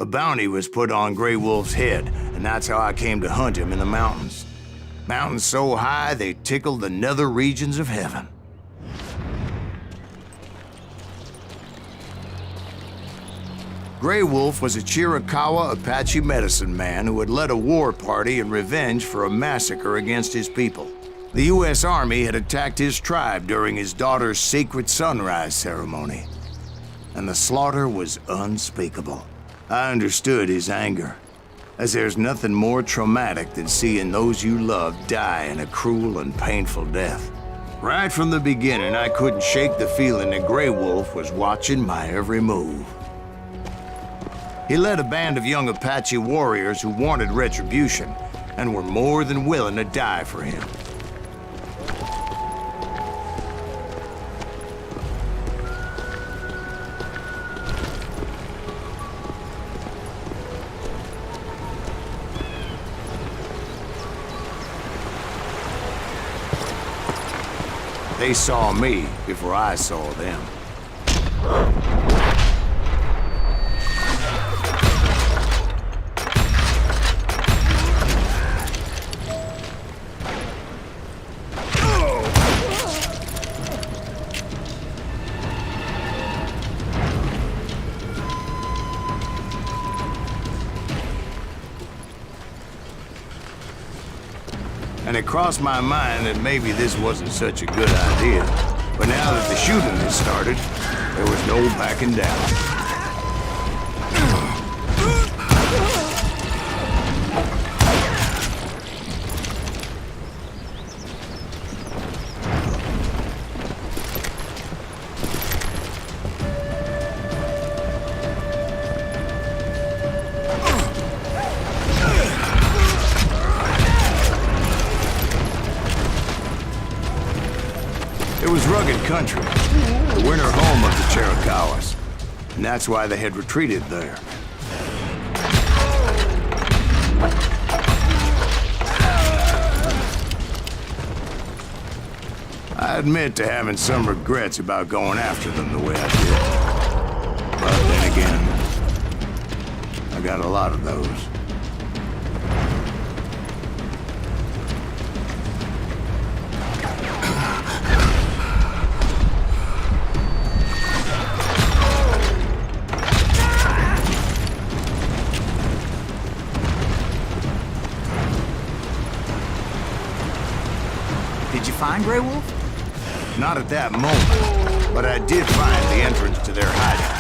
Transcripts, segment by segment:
A bounty was put on Grey Wolf's head, and that's how I came to hunt him in the mountains. Mountains so high they tickled the nether regions of heaven. Grey Wolf was a Chiricahua Apache medicine man who had led a war party in revenge for a massacre against his people. The U.S. Army had attacked his tribe during his daughter's sacred sunrise ceremony, and the slaughter was unspeakable. I understood his anger, as there's nothing more traumatic than seeing those you love die in a cruel and painful death. Right from the beginning, I couldn't shake the feeling that Grey Wolf was watching my every move. He led a band of young Apache warriors who wanted retribution and were more than willing to die for him. They saw me before I saw them. And it crossed my mind that maybe this wasn't such a good idea. But now that the shooting had started, there was no backing down. It was rugged country, the winter home of the Chiricahuas, and that's why they had retreated there. I admit to having some regrets about going after them the way I did. But then again, I got a lot of those. Did you find Grey Wolf? Not at that moment, but I did find the entrance to their hideout.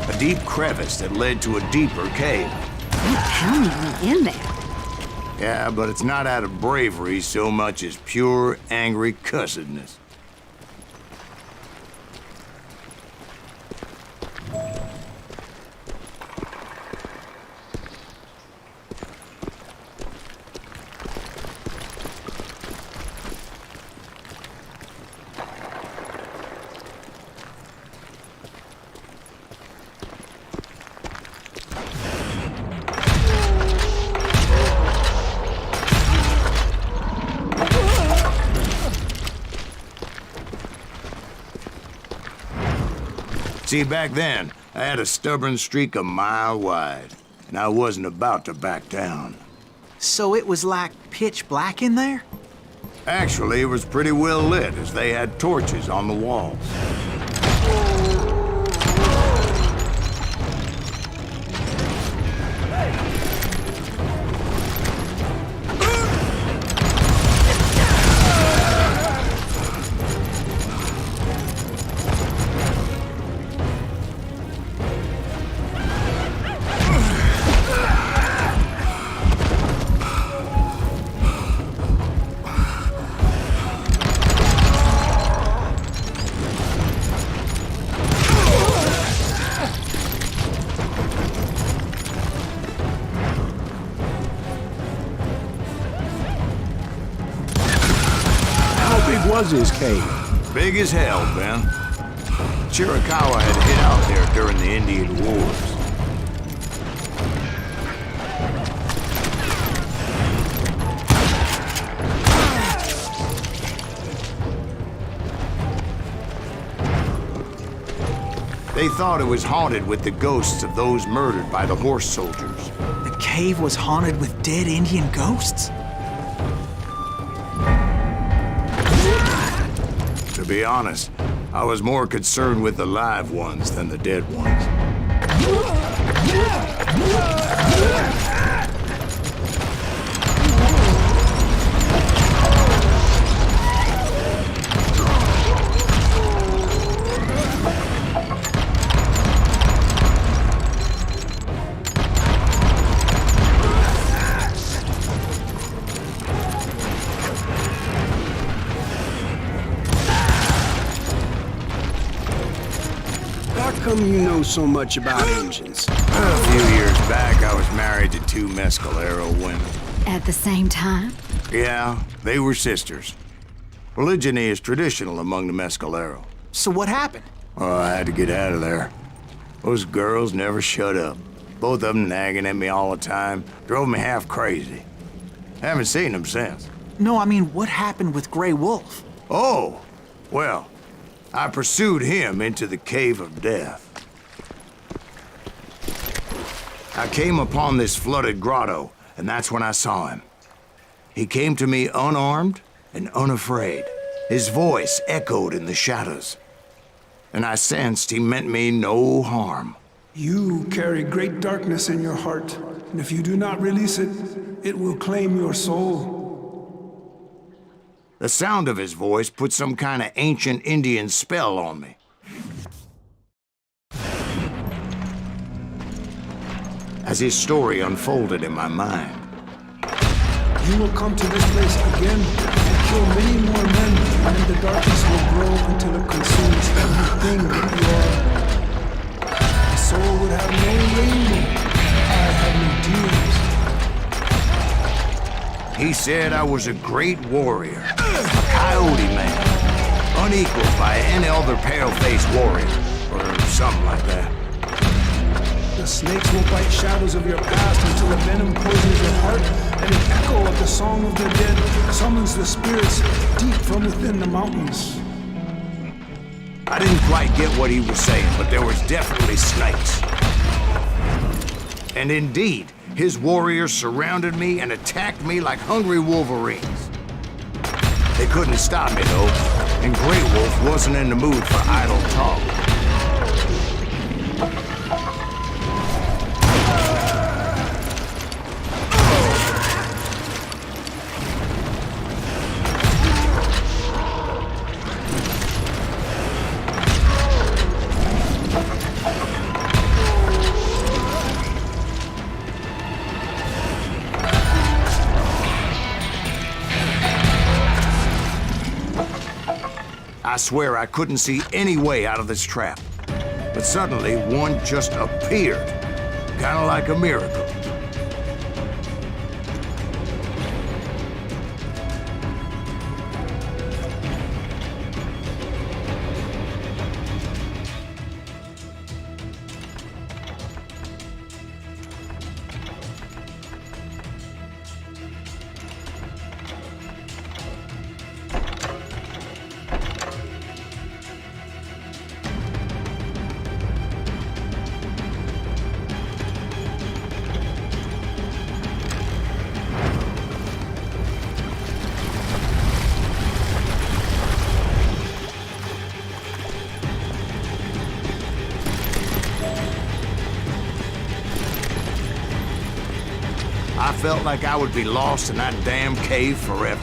A deep crevice that led to a deeper cave. You counted me in there. Yeah, but it's not out of bravery so much as pure, angry cussedness. See, back then, I had a stubborn streak a mile wide, and I wasn't about to back down. So it was like pitch black in there? Actually, it was pretty well lit, as they had torches on the walls. How big was this cave? Big as hell, Ben. Chiricahua had hid out there during the Indian Wars. They thought it was haunted with the ghosts of those murdered by the horse soldiers. The cave was haunted with dead Indian ghosts? To be honest, I was more concerned with the live ones than the dead ones. How come you know so much about engines? A few years back, I was married to two Mescalero women. At the same time? Yeah, they were sisters. Polygyny is traditional among the Mescalero. So what happened? Oh, I had to get out of there. Those girls never shut up. Both of them nagging at me all the time. Drove me half crazy. Haven't seen them since. No, I mean, what happened with Grey Wolf? Oh, well, I pursued him into the Cave of Death. I came upon this flooded grotto, and that's when I saw him. He came to me unarmed and unafraid. His voice echoed in the shadows, and I sensed he meant me no harm. You carry great darkness in your heart, and if you do not release it, it will claim your soul. The sound of his voice put some kind of ancient Indian spell on me. As his story unfolded in my mind, You will come to this place again and kill many more men, and the darkness will grow until it consumes everything that you are. The soul would have no rainbow. I have no tears. he said I was a great warrior, a coyote man, unequaled by any other pale-faced warrior, or something like that. The snakes will bite shadows of your past until the venom poisons your heart, and an echo of the song of the dead summons the spirits deep from within the mountains. I didn't quite get what he was saying, but there was definitely snakes. And indeed, his warriors surrounded me and attacked me like hungry wolverines. They couldn't stop me, though, and Grey Wolf wasn't in the mood for idle talk. I swear I couldn't see any way out of this trap. But suddenly, one just appeared. Kinda like a miracle. I felt like I would be lost in that damn cave forever.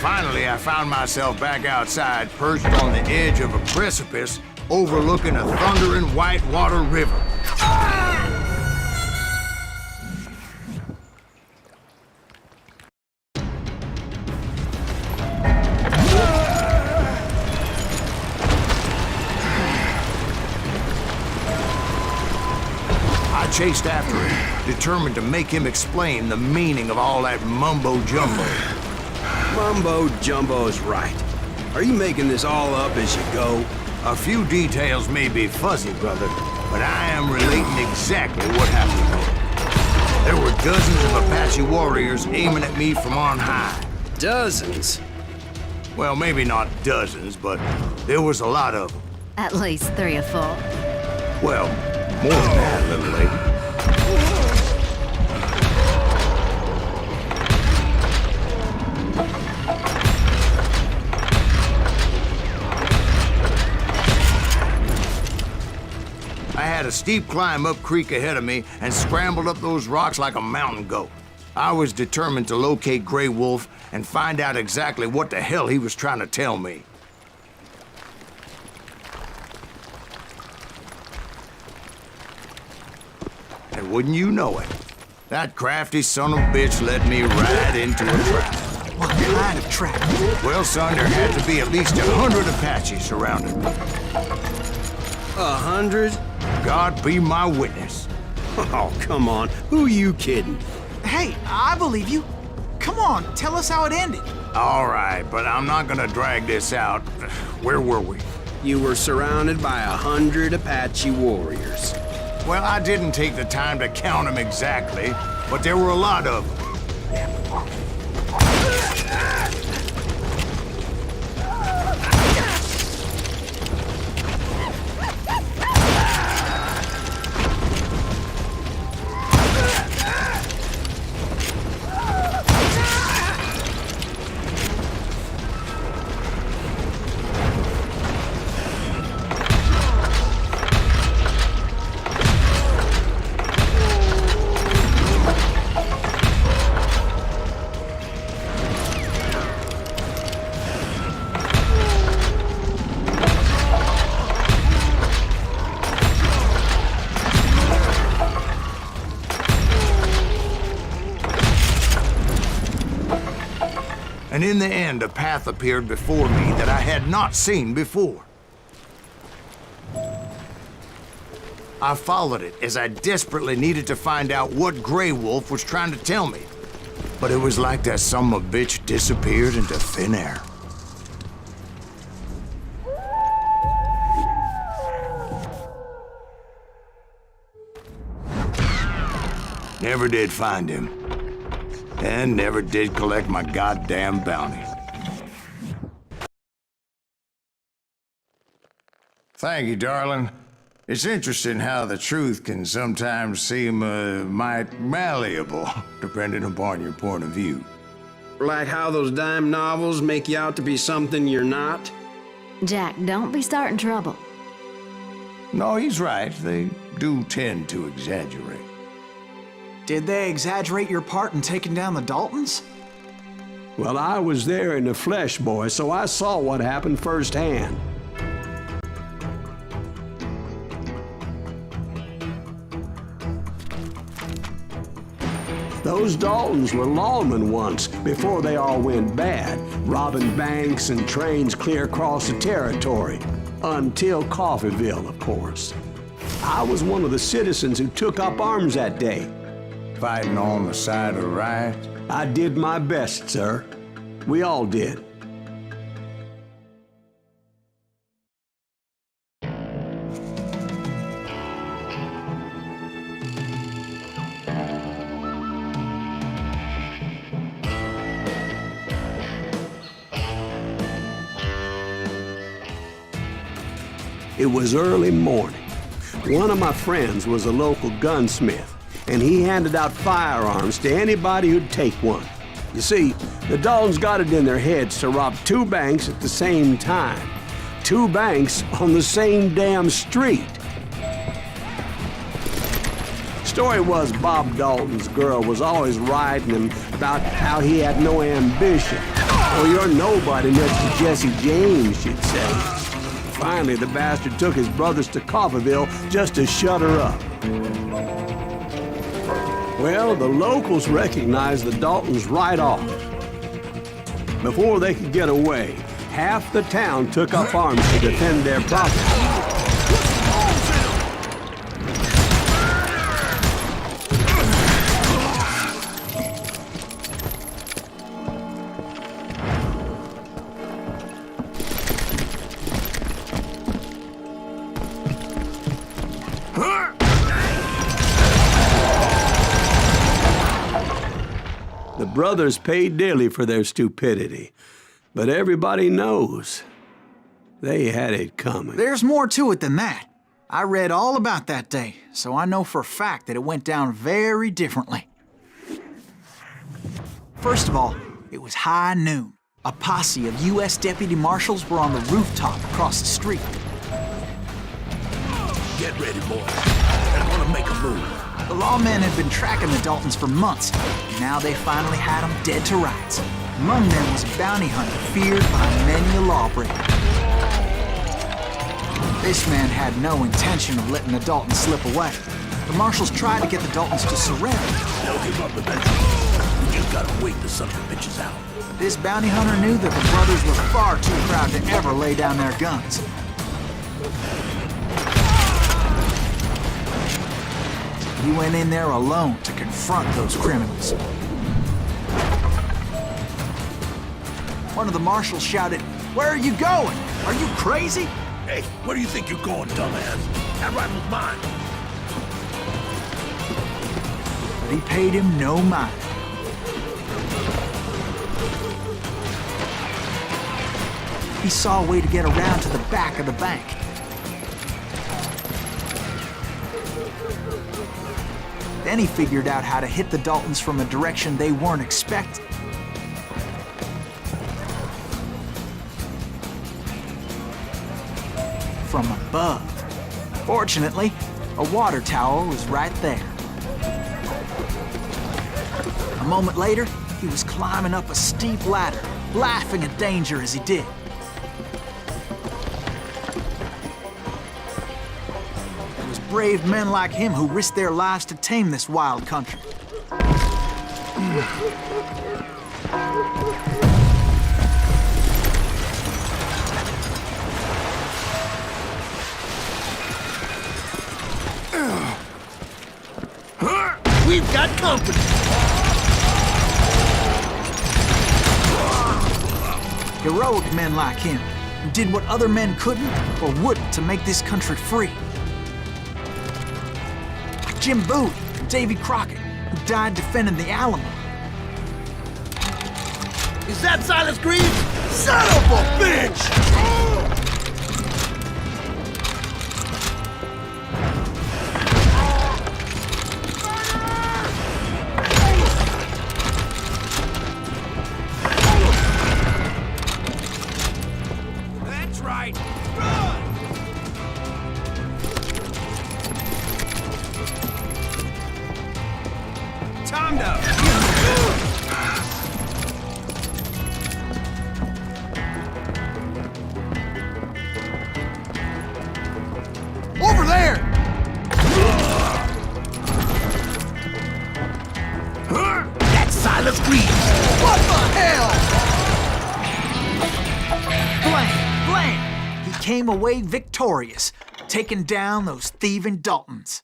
Finally, I found myself back outside, perched on the edge of a precipice overlooking a thundering whitewater river. I chased after him, determined to make him explain the meaning of all that mumbo-jumbo. Mumbo-jumbo's right. Are you making this all up as you go? A few details may be fuzzy, brother, but I am relating exactly what happened. There were dozens of Apache warriors aiming at me from on high. Dozens? Well, maybe not dozens, but there was a lot of them. At least 3 or 4. Well, more than that, little lady. I had a steep climb up creek ahead of me and scrambled up those rocks like a mountain goat. I was determined to locate Grey Wolf and find out exactly what the hell he was trying to tell me. And wouldn't you know it, that crafty son of a bitch led me right into a trap. What kind of trap? Well, son, there had to be at least 100 Apaches surrounding me. 100? God be my witness. Oh, come on. Who you kidding? Hey, I believe you. Come on, tell us how it ended. All right, but I'm not gonna drag this out. Where were we? You were surrounded by 100 Apache warriors. Well, I didn't take the time to count them exactly, but there were a lot of them. And in the end, a path appeared before me that I had not seen before. I followed it as I desperately needed to find out what Grey Wolf was trying to tell me. But it was like that son of a bitch disappeared into thin air. Never did find him. And never did collect my goddamn bounty. Thank you, darling. It's interesting how the truth can sometimes seem might malleable, depending upon your point of view. Like how those dime novels make you out to be something you're not? Jack, don't be starting trouble. No, he's right. They do tend to exaggerate. Did they exaggerate your part in taking down the Daltons? Well, I was there in the flesh, boy, so I saw what happened firsthand. Those Daltons were lawmen once, before they all went bad, robbing banks and trains clear across the territory. Until Coffeeville, of course. I was one of the citizens who took up arms that day. Fighting on the side of the riot? I did my best, sir. We all did. It was early morning. One of my friends was a local gunsmith, and he handed out firearms to anybody who'd take one. You see, the Daltons got it in their heads to rob 2 banks at the same time. 2 banks on the same damn street. Story was Bob Dalton's girl was always riding him about how he had no ambition. Oh, you're nobody next to Jesse James, she'd say. Finally, the bastard took his brothers to Coffeeville just to shut her up. Well, the locals recognized the Daltons right off. Before they could get away, half the town took up arms to defend their property. The brothers paid dearly for their stupidity, but everybody knows they had it coming. There's more to it than that. I read all about that day, so I know for a fact that it went down very differently. First of all, it was high noon. A posse of U.S. deputy marshals were on the rooftop across the street. Get ready, boys. They're gonna make a move. The lawmen had been tracking the Daltons for months, and now they finally had them dead to rights. Among them was a bounty hunter feared by many a lawbreaker. This man had no intention of letting the Daltons slip away. The marshals tried to get the Daltons to surrender. They'll give up eventually. We just gotta wait the son of the bitches out. This bounty hunter knew that the brothers were far too proud to ever lay down their guns. He went in there alone to confront those criminals. One of the marshals shouted, "Where are you going? Are you crazy?" Hey, where do you think you're going, dumbass? That rifle's mine. But he paid him no mind. He saw a way to get around to the back of the bank. Then he figured out how to hit the Daltons from a direction they weren't expecting. From above. Fortunately, a water tower was right there. A moment later, he was climbing up a steep ladder, laughing at danger as he did. It was brave men like him who risked their lives to tame this wild country. We've got company. Heroic men like him, who did what other men couldn't or wouldn't to make this country free. Like Jim Bowie and Davy Crockett, who died defending the Alamo. Is that Silas Green? Son of a bitch! That's right. Run! Time to... Over there! That's Silas Green. What the hell? Blam! He came away victorious, taking down those thieving Daltons.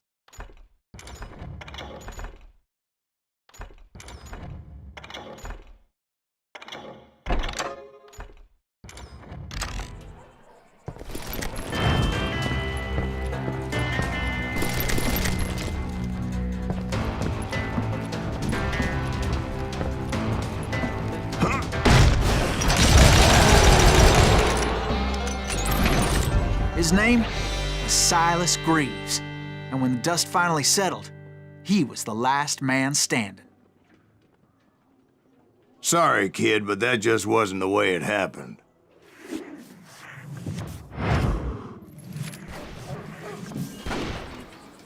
His name was Silas Greaves, and when the dust finally settled, he was the last man standing. Sorry, kid, but that just wasn't the way it happened.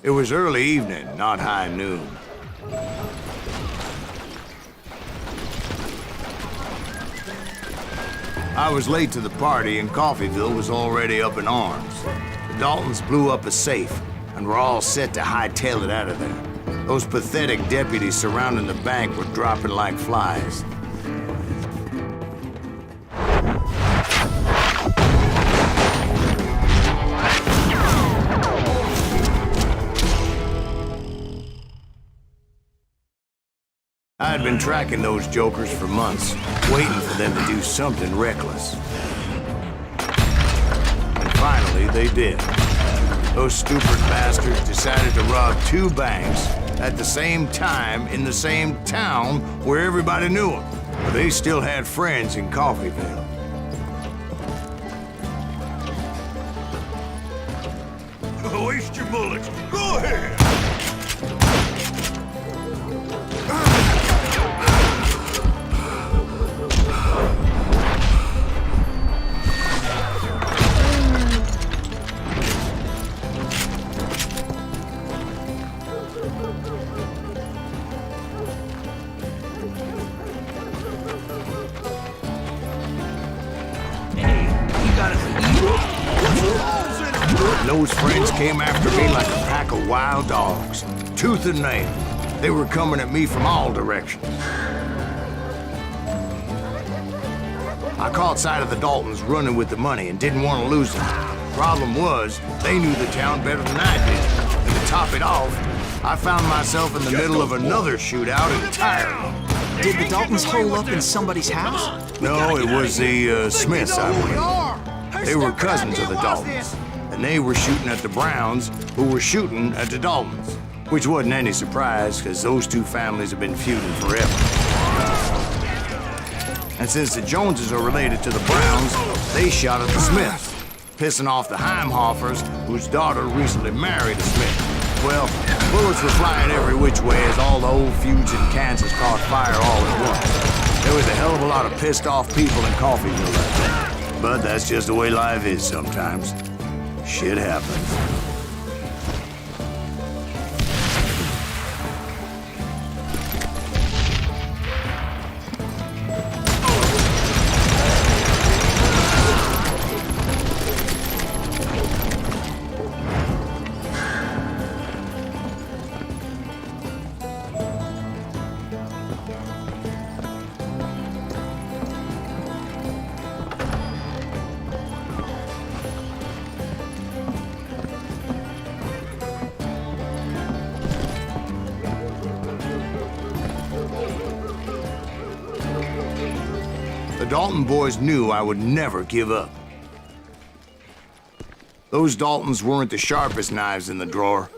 It was early evening, not high noon. I was late to the party, and Coffeyville was already up in arms. The Daltons blew up a safe, and were all set to hightail it out of there. Those pathetic deputies surrounding the bank were dropping like flies. I had been tracking those jokers for months, waiting for them to do something reckless. And finally, they did. Those stupid bastards decided to rob 2 banks at the same time in the same town where everybody knew them. But they still had friends in Coffeyville. Waste your bullets. Go ahead. Those friends came after me like a pack of wild dogs, tooth and nail. They were coming at me from all directions. I caught sight of the Daltons running with the money and didn't want to lose them. Problem was, they knew the town better than I did. And to top it off, I found myself in the middle of another shootout entirely. Did the Daltons hole up in somebody's house? No, it was the Smiths, I believe. They were cousins of the Daltons. And they were shooting at the Browns, who were shooting at the Daltons. Which wasn't any surprise, because those two families have been feuding forever. And since the Joneses are related to the Browns, they shot at the Smiths, pissing off the Heimhoffers, whose daughter recently married a Smith. Well, bullets were flying every which way as all the old feuds in Kansas caught fire all at once. There was a hell of a lot of pissed off people in Coffeyville that day. But that's just the way life is sometimes. Shit happens. The Dalton boys knew I would never give up. Those Daltons weren't the sharpest knives in the drawer,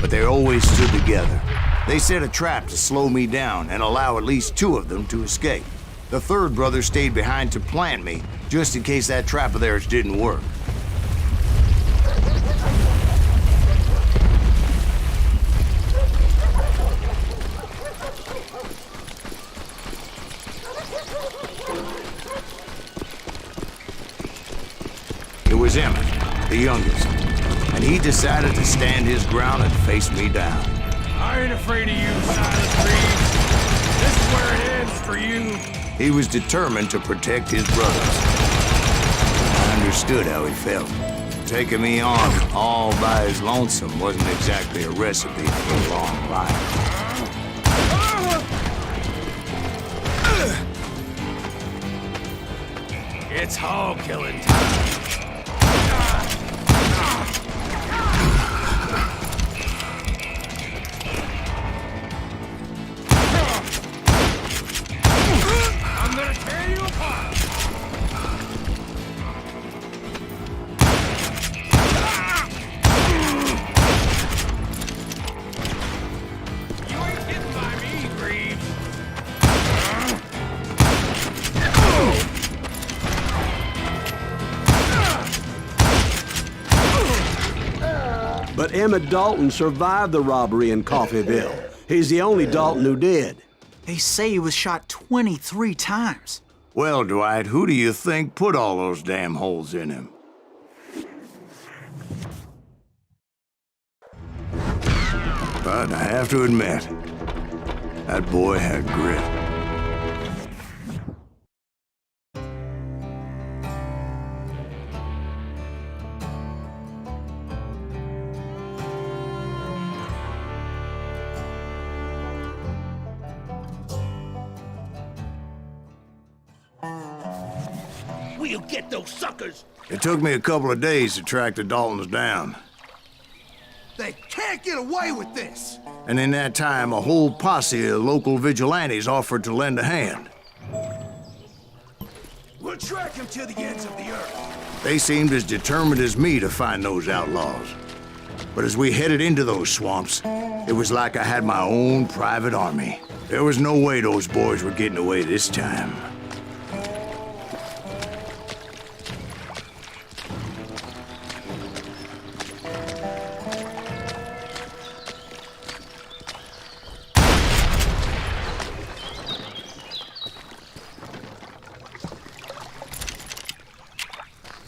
but they always stood together. They set a trap to slow me down and allow at least two of them to escape. The third brother stayed behind to plant me, just in case that trap of theirs didn't work. It was Emmett, the youngest, and he decided to stand his ground and face me down. I ain't afraid of you, Silent Reeves. This is where it ends for you. He was determined to protect his brothers. I understood how he felt. Taking me on all by his lonesome wasn't exactly a recipe for a long life. It's hog killing time. I'm gonna tear you apart. You ain't getting by me, Greaves. But Emmett Dalton survived the robbery in Coffeyville. He's the only Dalton who did. They say he was shot 23 times. Well, Dwight, who do you think put all those damn holes in him? But I have to admit, that boy had grit. We'll get those suckers. It took me a couple of days to track the Daltons down. They can't get away with this. And in that time, a whole posse of local vigilantes offered to lend a hand. We'll track him to the ends of the earth. They seemed as determined as me to find those outlaws. But as we headed into those swamps, It was like I had my own private army. There was no way those boys were getting away this time.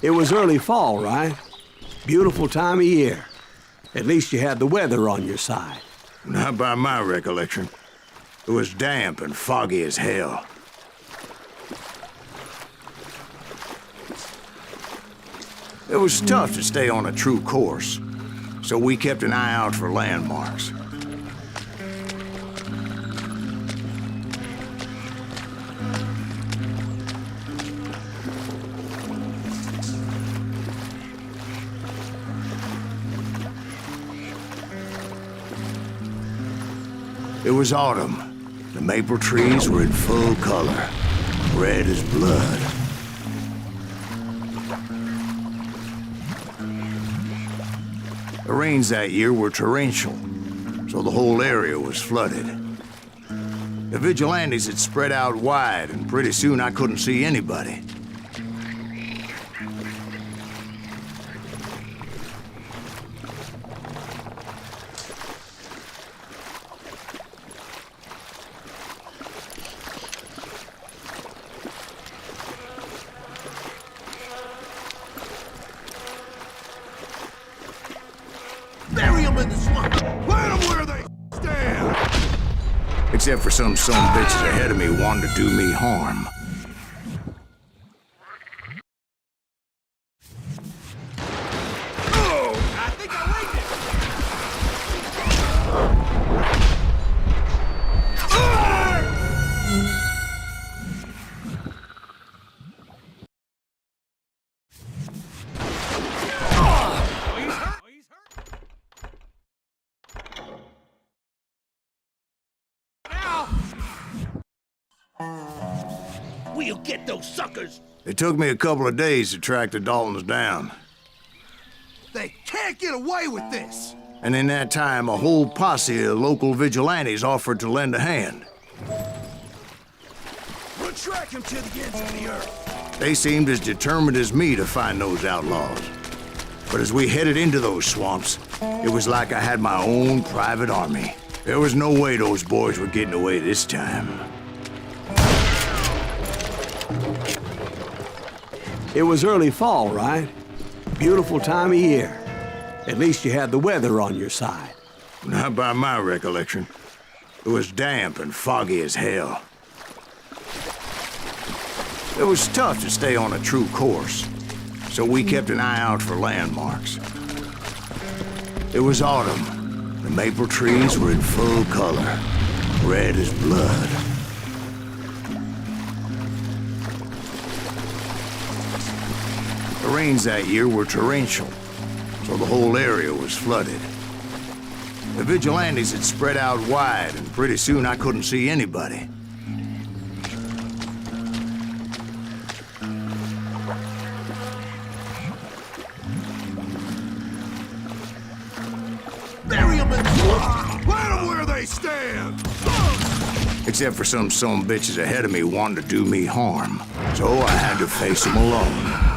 It was early fall, right? Beautiful time of year. At least you had the weather on your side. Not by my recollection. It was damp and foggy as hell. It was tough to stay on a true course, so we kept an eye out for landmarks. It was autumn. The maple trees were in full color, red as blood. The rains that year were torrential, so the whole area was flooded. The vigilantes had spread out wide, and pretty soon I couldn't see anybody. Bury them in the swamp! Plant them where they stand! Except for some bitches ahead of me wanting to do me harm. Oh! I think I like it! We'll get those suckers! It took me a couple of days to track the Daltons down. They can't get away with this! And in that time, a whole posse of local vigilantes offered to lend a hand. We'll track them to the ends of the earth! They seemed as determined as me to find those outlaws. But as we headed into those swamps, it was like I had my own private army. There was no way those boys were getting away this time. It was early fall, right? Beautiful time of year. At least you had the weather on your side. Not by my recollection. It was damp and foggy as hell. It was tough to stay on a true course, so we kept an eye out for landmarks. It was autumn. The maple trees were in full color, red as blood. The rains that year were torrential, so the whole area was flooded. The vigilantes had spread out wide, and pretty soon I couldn't see anybody. Bury them in the swamp! Plant them where they stand! Except for some bitches ahead of me wanting to do me harm, so I had to face them alone.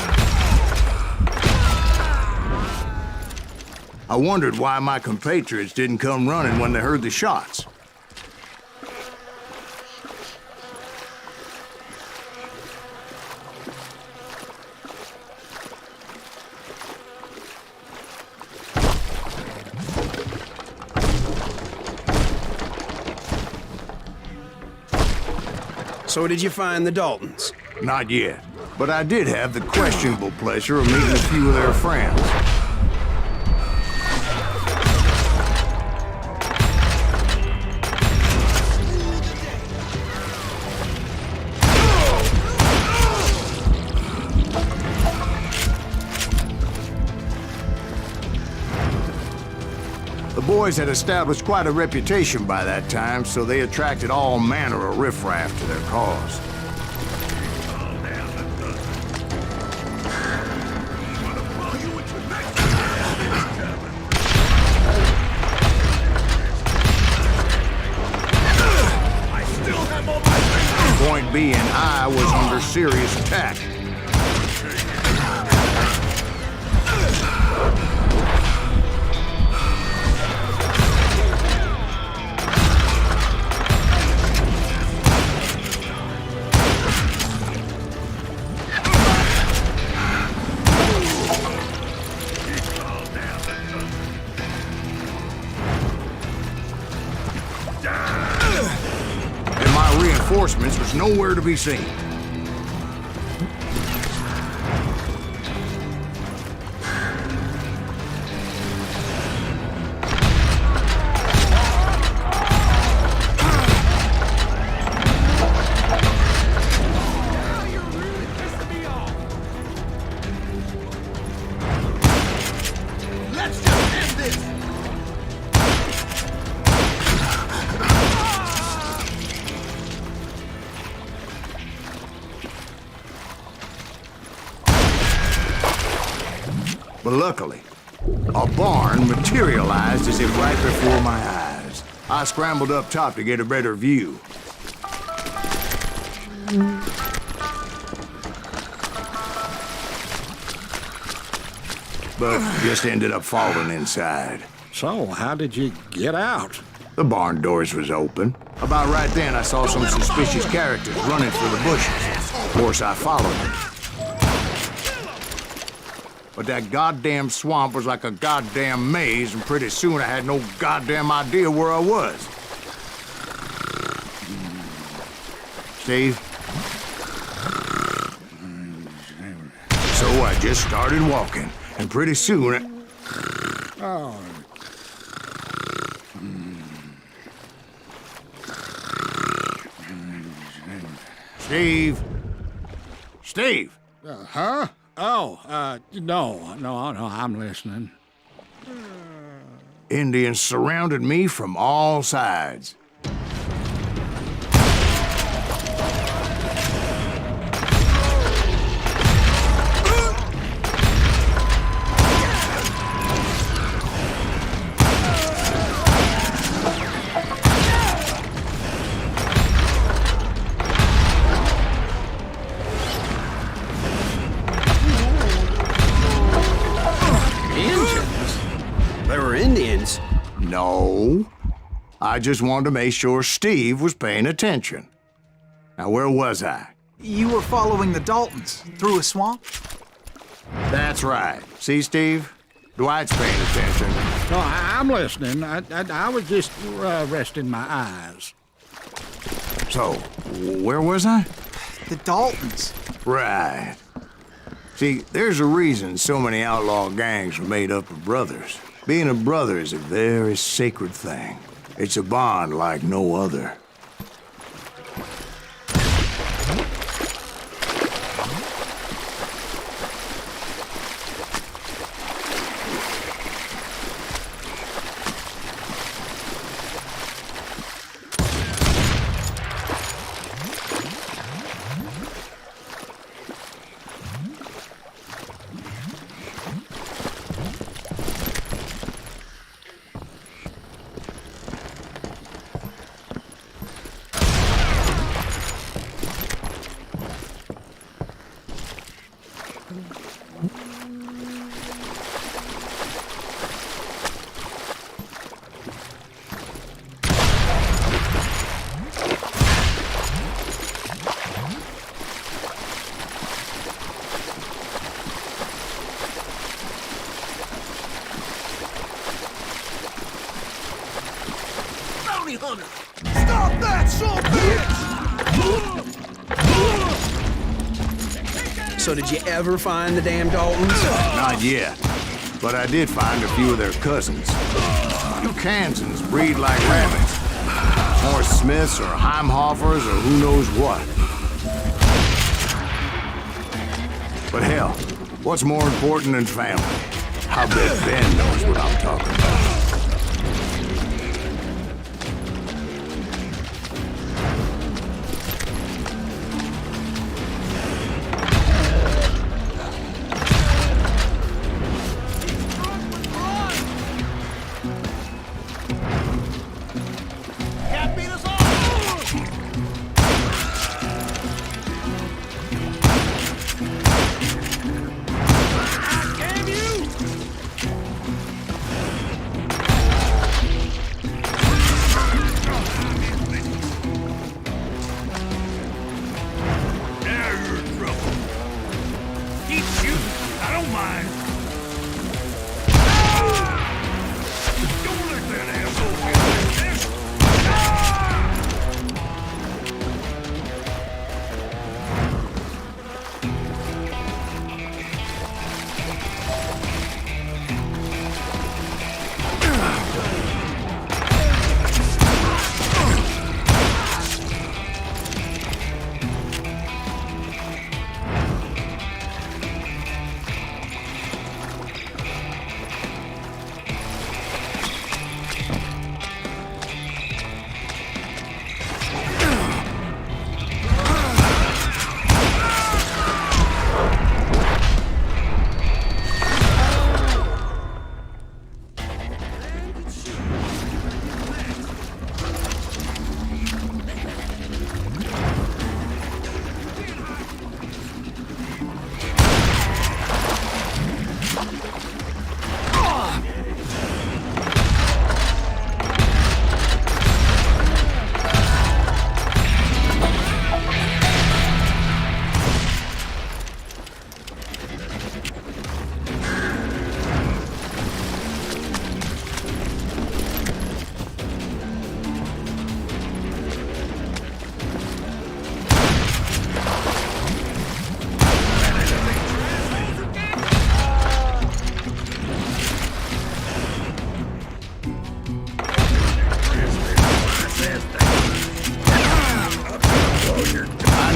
I wondered why my compatriots didn't come running when they heard the shots. So did you find the Daltons? Not yet, but I did have the questionable pleasure of meeting a few of their friends. The boys had established quite a reputation by that time, so they attracted all manner of riffraff to their cause. point being I was under serious attack. And my reinforcements was nowhere to be seen. Let's just end this! But luckily, a barn materialized as if right before my eyes. I scrambled up top to get a better view. But just ended up falling inside. So, how did you get out? The barn doors was open. About right then, I saw some suspicious characters running for the bushes. Of course, I followed them. But that goddamn swamp was like a goddamn maze, and pretty soon I had no goddamn idea where I was. Steve? So I just started walking, and pretty soon Steve? Steve! Huh? Oh, no, I'm listening. Indians surrounded me from all sides. They were Indians. No. I just wanted to make sure Steve was paying attention. Now, where was I? You were following the Daltons through a swamp? That's right. See, Steve? Dwight's paying attention. No, I'm listening. I was just resting my eyes. So, where was I? The Daltons. Right. See, there's a reason so many outlaw gangs are made up of brothers. Being a brother is a very sacred thing. It's a bond like no other. Bounty hunter! Stop that, son of a bitch! So did you ever find the damn Daltons? Not yet. But I did find a few of their cousins. You Kansans breed like rabbits. Or Smiths or Heimhoffers or who knows what. But hell, what's more important than family? I bet Ben knows what I'm talking about.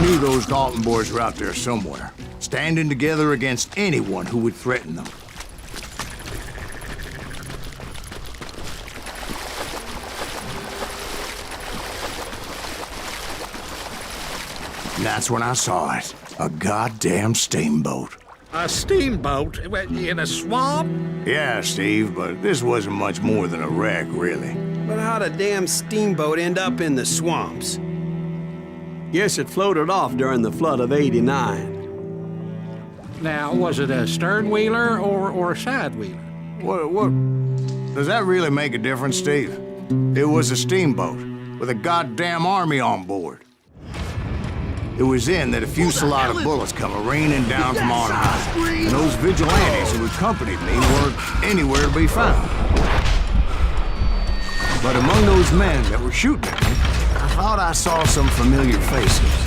knew those Dalton boys were out there somewhere, standing together against anyone who would threaten them. And that's when I saw it. A goddamn steamboat. A steamboat in a swamp? Yeah, Steve, but this wasn't much more than a wreck, really. But how'd a damn steamboat end up in the swamps? Guess it floated off during the flood of '89. Now, was it a stern wheeler or a side wheeler? What? Does that really make a difference, Steve? It was a steamboat with a goddamn army on board. It was then that a fusillade of bullets come raining down from on high, and those vigilantes who accompanied me weren't anywhere to be found. But among those men that were shooting at me, I thought I saw some familiar faces.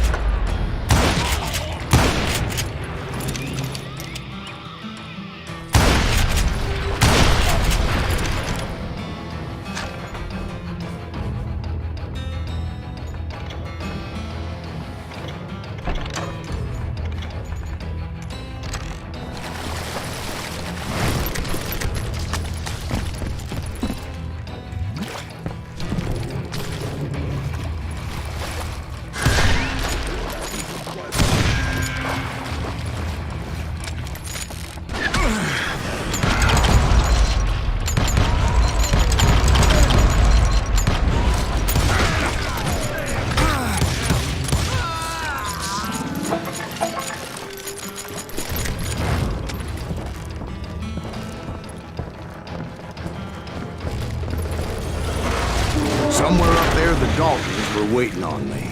Somewhere up there, the Daltons were waiting on me.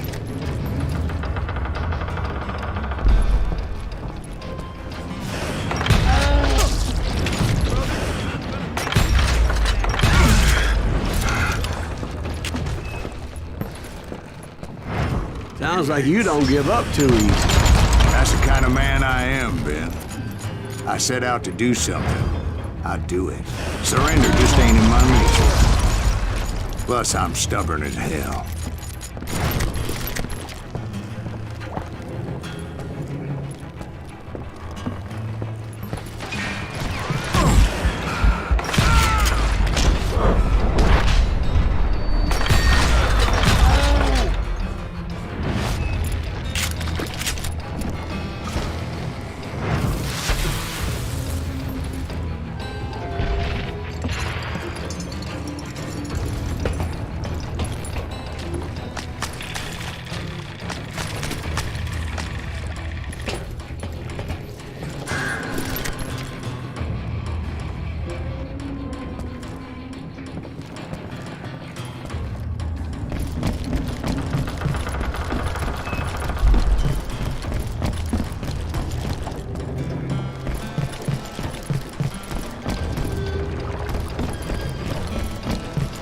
Sounds like you don't give up too easy. That's the kind of man I am, Ben. I set out to do something. I do it. Surrender just ain't in my nature. Plus, I'm stubborn as hell.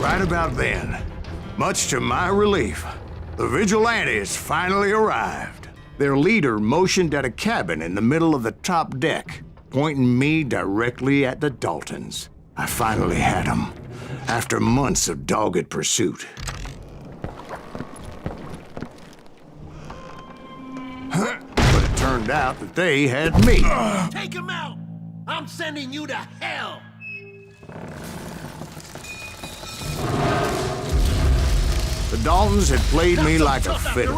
Right about then, much to my relief, the vigilantes finally arrived. Their leader motioned at a cabin in the middle of the top deck, pointing me directly at the Daltons. I finally had them, after months of dogged pursuit. But it turned out that they had me. Take him out! I'm sending you to hell! The Daltons had played me like a fiddle.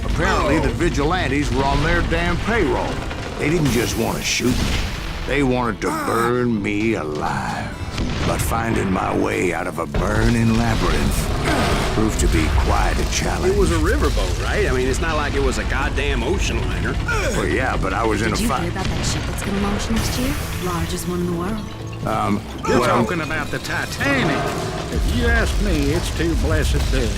Apparently, the vigilantes were on their damn payroll. They didn't just want to shoot me. They wanted to burn me alive. But finding my way out of a burning labyrinth proved to be quite a challenge. It was a riverboat, right? I mean, it's not like it was a goddamn ocean liner. Well, yeah, but I was in a Did you fight. hear about that ship that's gonna launch next year? Largest one in the world. You're talking about the Titanic. If you ask me, it's too blessed big.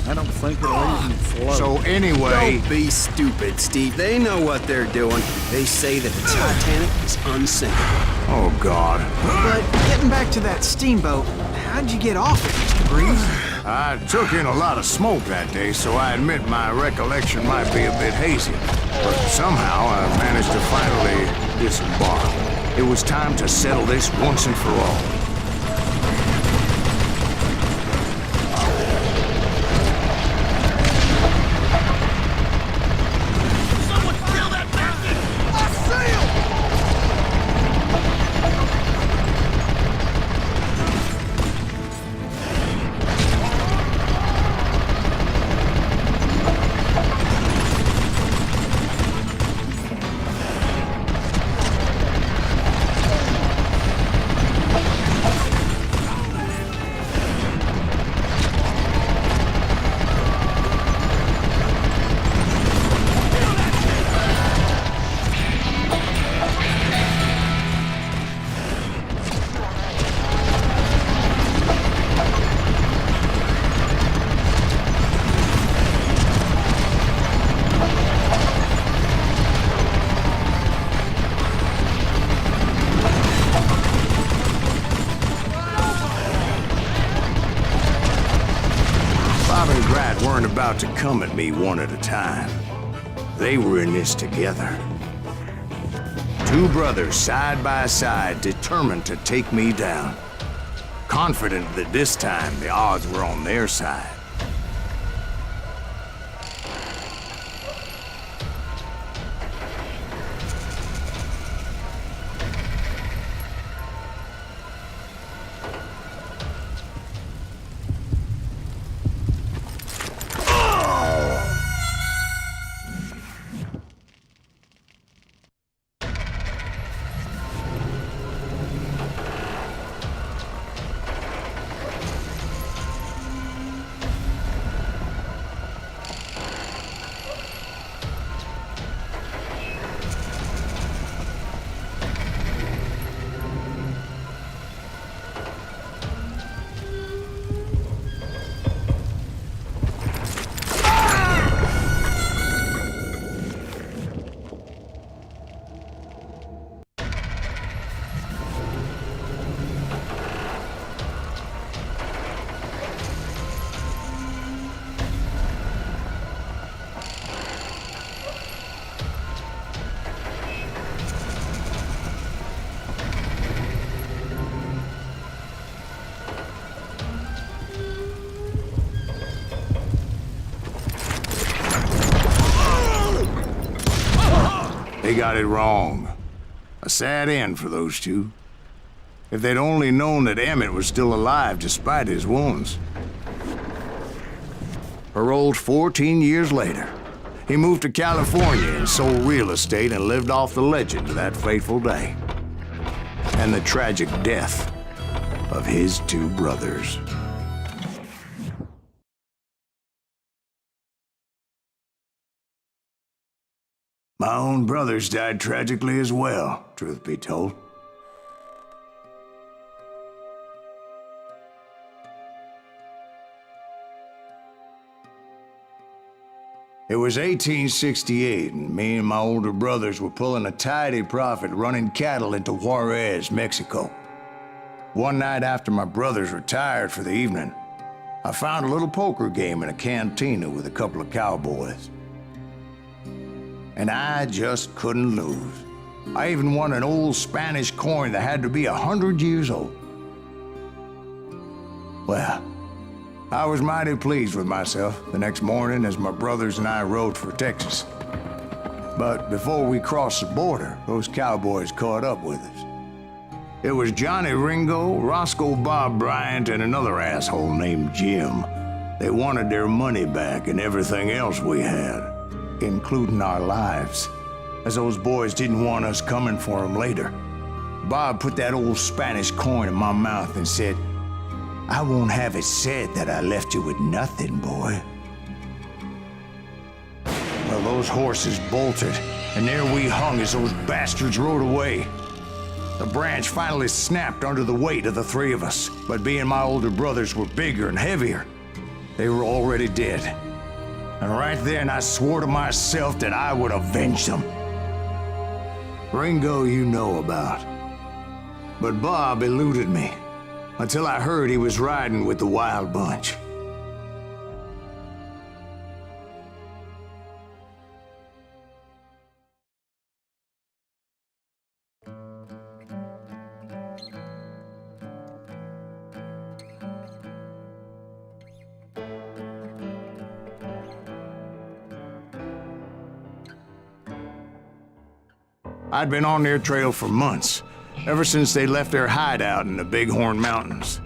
I don't think it'll even float. So anyway, Don't be stupid, Steve. They know what they're doing. They say that the Titanic is unsinkable. oh God, But getting back to that steamboat, how'd you get off it, Mr. Breeze? I took in a lot of smoke that day, so I admit my recollection might be a bit hazy. But somehow I managed to finally disembark. It was time to settle this once and for all. about to come at me one at a time. They were in this together. Two brothers side by side, determined to take me down. Confident that this time the odds were on their side. They got it wrong. A sad end for those two. If they'd only known that Emmett was still alive despite his wounds. Paroled 14 years later, he moved to California and sold real estate and lived off the legend of that fateful day. And the tragic death of his two brothers. My own brothers died tragically as well, truth be told. It was 1868, and me and my older brothers were pulling a tidy profit running cattle into Juarez, Mexico. One night after my brothers retired for the evening, I found a little poker game in a cantina with a couple of cowboys. And I just couldn't lose. I even won an old Spanish coin that had to be 100 years old. Well, I was mighty pleased with myself the next morning as my brothers and I rode for Texas. But before we crossed the border, those cowboys caught up with us. It was Johnny Ringo, Roscoe Bob Bryant, and another asshole named Jim. They wanted their money back and everything else we had, including our lives, as those boys didn't want us coming for them later. Bob put that old Spanish coin in my mouth and said, "I won't have it said that I left you with nothing, boy." Well, those horses bolted, and there we hung as those bastards rode away. The branch finally snapped under the weight of the three of us, but being my older brothers were bigger and heavier, they were already dead. And right then I swore to myself that I would avenge them. Ringo you know about. But Bob eluded me, until I heard he was riding with the Wild Bunch. I'd been on their trail for months, ever since they left their hideout in the Bighorn Mountains.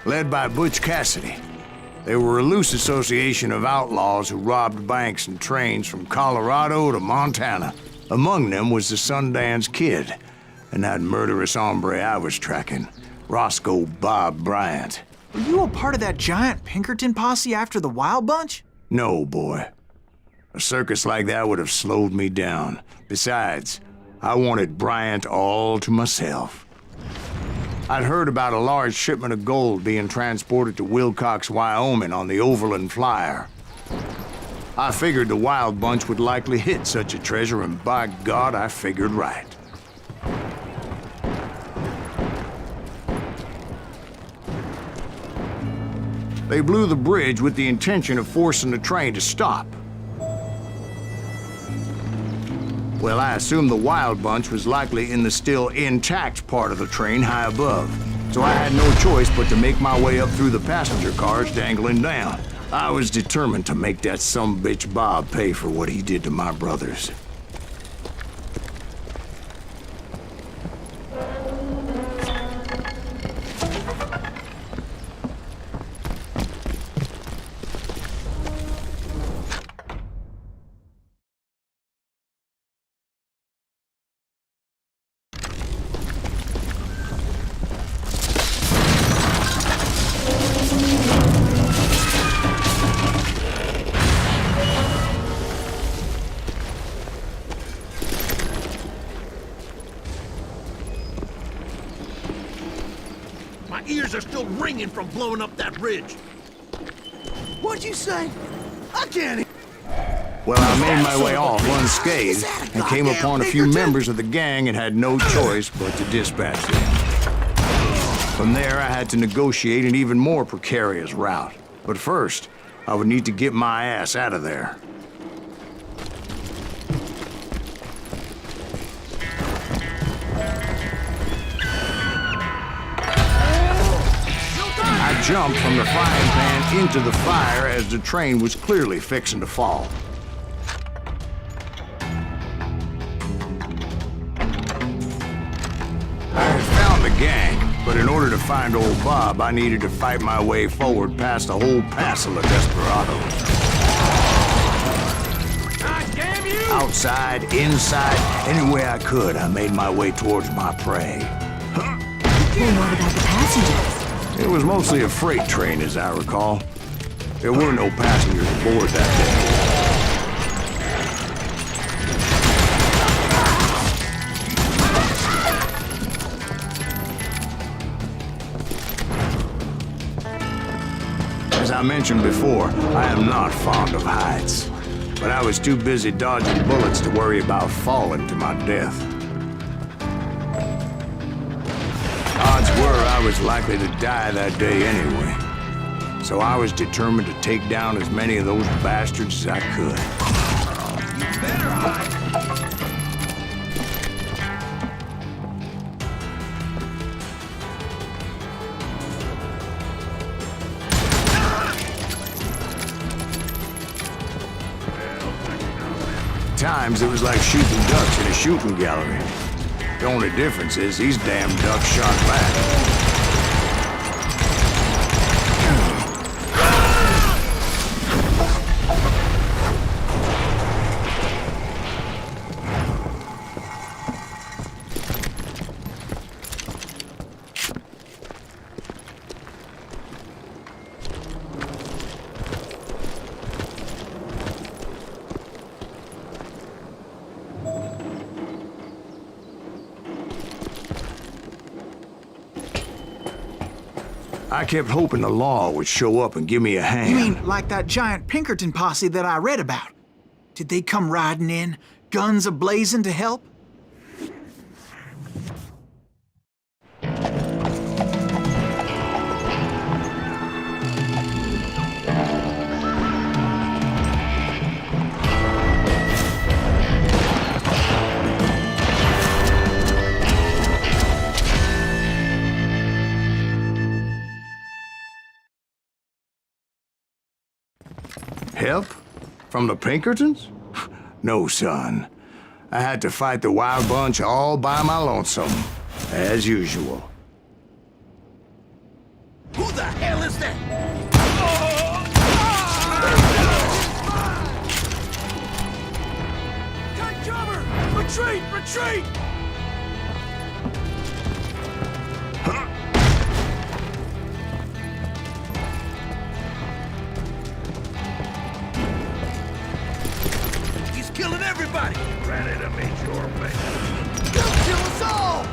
Led by Butch Cassidy, they were a loose association of outlaws who robbed banks and trains from Colorado to Montana. Among them was the Sundance Kid, and that murderous hombre I was tracking, Roscoe Bob Bryant. Were you a part of that giant Pinkerton posse after the Wild Bunch? No, boy. A circus like that would have slowed me down. Besides, I wanted Bryant all to myself. I'd heard about a large shipment of gold being transported to Wilcox, Wyoming on the Overland Flyer. I figured the Wild Bunch would likely hit such a treasure, and by God, I figured right. They blew the bridge with the intention of forcing the train to stop. Well, I assumed the Wild Bunch was likely in the still intact part of the train high above, so I had no choice but to make my way up through the passenger cars dangling down. I was determined to make that sumbitch Bob pay for what he did to my brothers. My ears are still ringing from blowing up that ridge. What'd you say? I can't hear. Well, I made my way off unscathed and came upon a few members of the gang and had no choice but to dispatch them. From there, I had to negotiate an even more precarious route. But first, I would need to get my ass out of there. I jumped from the frying pan into the fire as the train was clearly fixing to fall. I had found the gang, but in order to find old Bob, I needed to fight my way forward past a whole passel of desperados. God damn you! Outside, inside, any way I could, I made my way towards my prey. Well, what about the passengers? It was mostly a freight train, as I recall. There were no passengers aboard that day. As I mentioned before, I am not fond of heights. But I was too busy dodging bullets to worry about falling to my death. Odds were I was likely to die that day anyway. So I was determined to take down as many of those bastards as I could. You better hide. Times it was like shooting ducks in a shooting gallery. The only difference is these damn ducks shot back. I kept hoping the law would show up and give me a hand. You mean like that giant Pinkerton posse that I read about? Did they come riding in, guns a-blazing to help? Help? From the Pinkertons? No, son. I had to fight the Wild Bunch all by my lonesome, as usual. Who the hell is that? Take cover! Retreat! Retreat! He's killing everybody! Ready to meet your fate. He'll kill us all!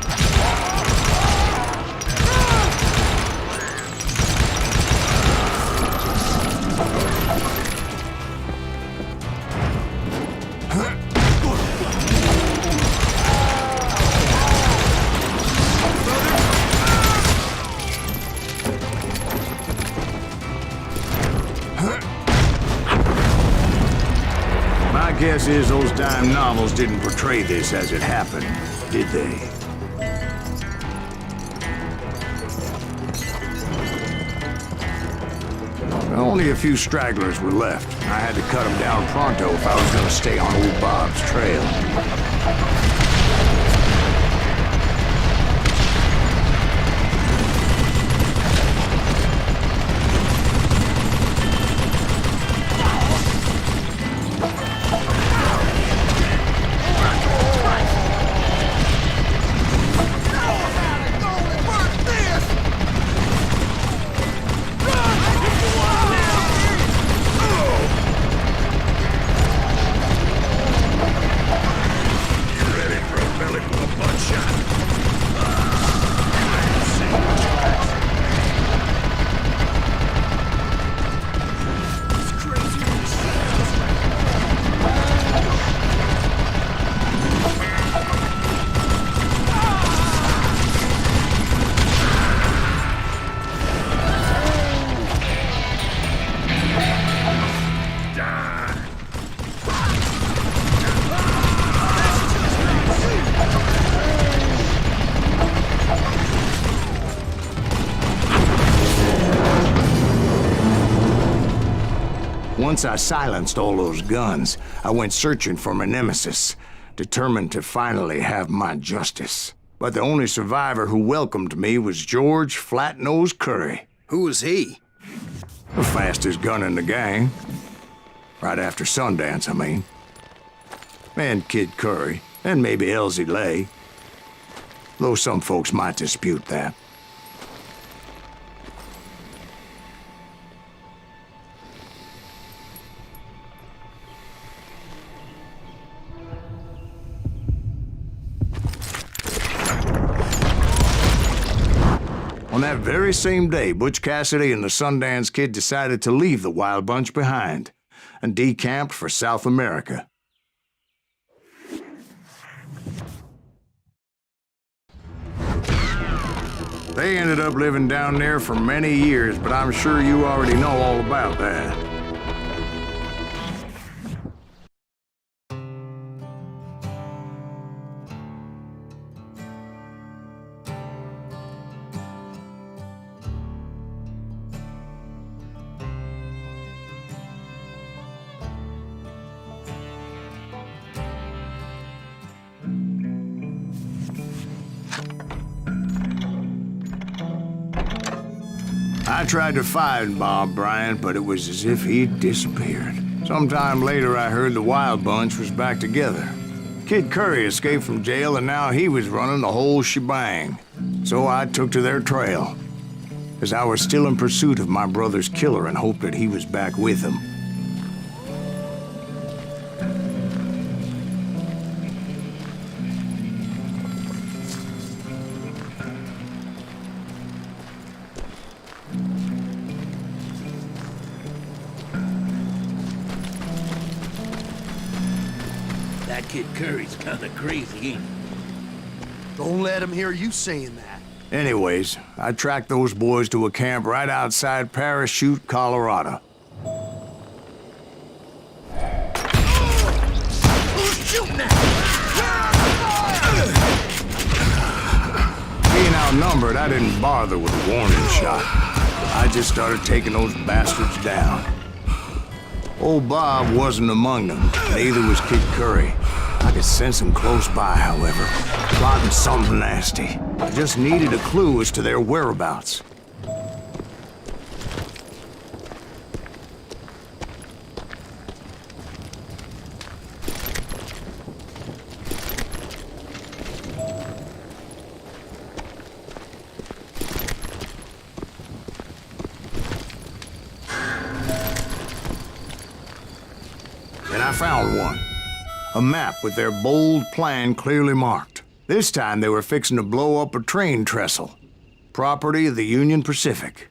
guess is those dime novels didn't portray this as it happened, did they? Only a few stragglers were left. I had to cut them down pronto if I was going to stay on old Bob's trail. Once I silenced all those guns, I went searching for my nemesis, determined to finally have my justice. But the only survivor who welcomed me was George Flat-Nosed Curry. Who was he? The fastest gun in the gang. Right after Sundance, I mean. And Kid Curry, and maybe Elsie Lay. Though some folks might dispute that. On that very same day, Butch Cassidy and the Sundance Kid decided to leave the Wild Bunch behind and decamped for South America. They ended up living down there for many years, but I'm sure you already know all about that. I tried to find Bob Bryant, but it was as if he'd disappeared. Sometime later, I heard the Wild Bunch was back together. Kid Curry escaped from jail, and now he was running the whole shebang. So I took to their trail, as I was still in pursuit of my brother's killer and hoped that he was back with him. That Kid Curry's kinda crazy, ain't he? Don't let him hear you saying that. Anyways, I tracked those boys to a camp right outside Parachute, Colorado. Who's shooting at Being outnumbered, I didn't bother with a warning shot. I just started taking those bastards down. Old Bob wasn't among them, neither was Kid Curry. I could sense him close by, however, plotting something nasty. I just needed a clue as to their whereabouts. And I found one. A map with their bold plan clearly marked. This time they were fixing to blow up a train trestle. Property of the Union Pacific.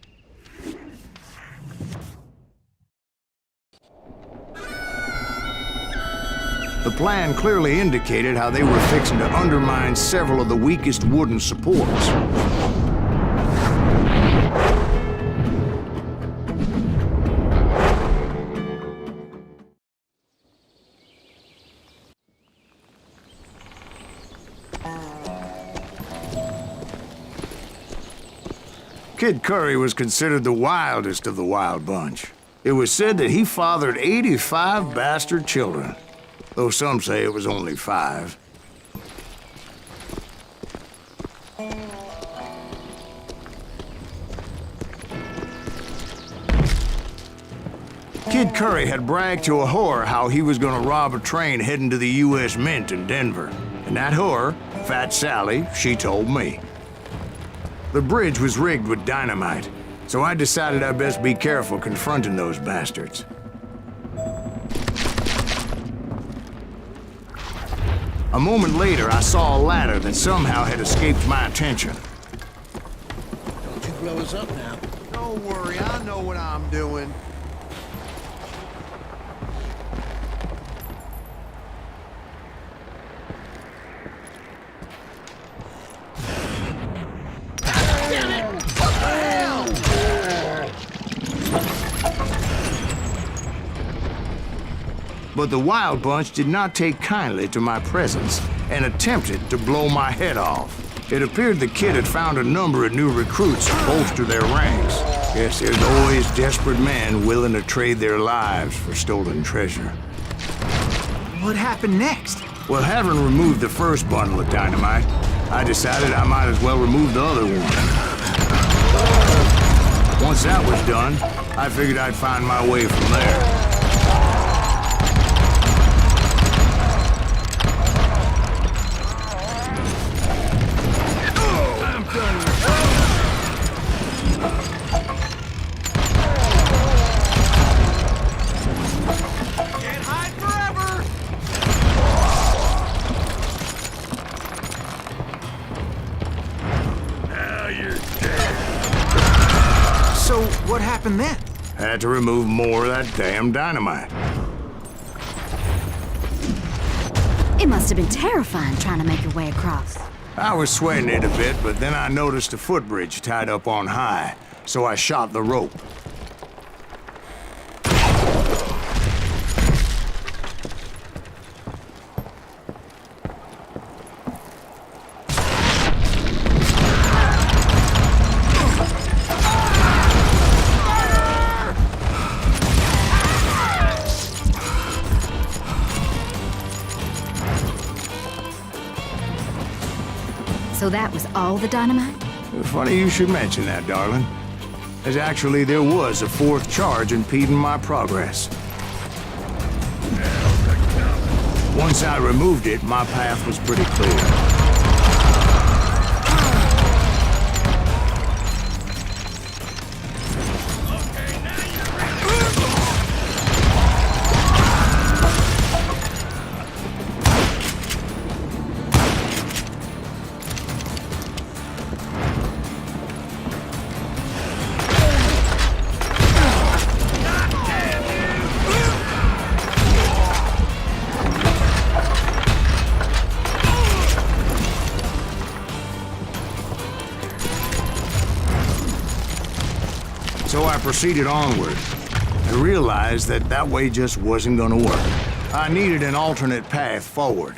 The plan clearly indicated how they were fixing to undermine several of the weakest wooden supports. Kid Curry was considered the wildest of the wild bunch. It was said that he fathered 85 bastard children, though some say it was only 5. Kid Curry had bragged to a whore how he was gonna rob a train heading to the U.S. Mint in Denver. And that whore, Fat Sally, she told me. The bridge was rigged with dynamite, so I decided I'd best be careful confronting those bastards. A moment later, I saw a ladder that somehow had escaped my attention. Don't you blow us up now. Don't worry, I know what I'm doing. But the Wild Bunch did not take kindly to my presence and attempted to blow my head off. It appeared the kid had found a number of new recruits to bolster their ranks. Yes, there's always desperate men willing to trade their lives for stolen treasure. What happened next? Well, having removed the first bundle of dynamite, I decided I might as well remove the other one. Once that was done, I figured I'd find my way from there. So, what happened then? Had to remove more of that damn dynamite. It must have been terrifying trying to make your way across. I was sweating it a bit, but then I noticed a footbridge tied up on high, so I shot the rope. So that was all the dynamite? Funny you should mention that, darling. As actually there was a 4th charge impeding my progress. Once I removed it, my path was pretty clear. So I proceeded onward. I realized that that way just wasn't gonna work. I needed an alternate path forward.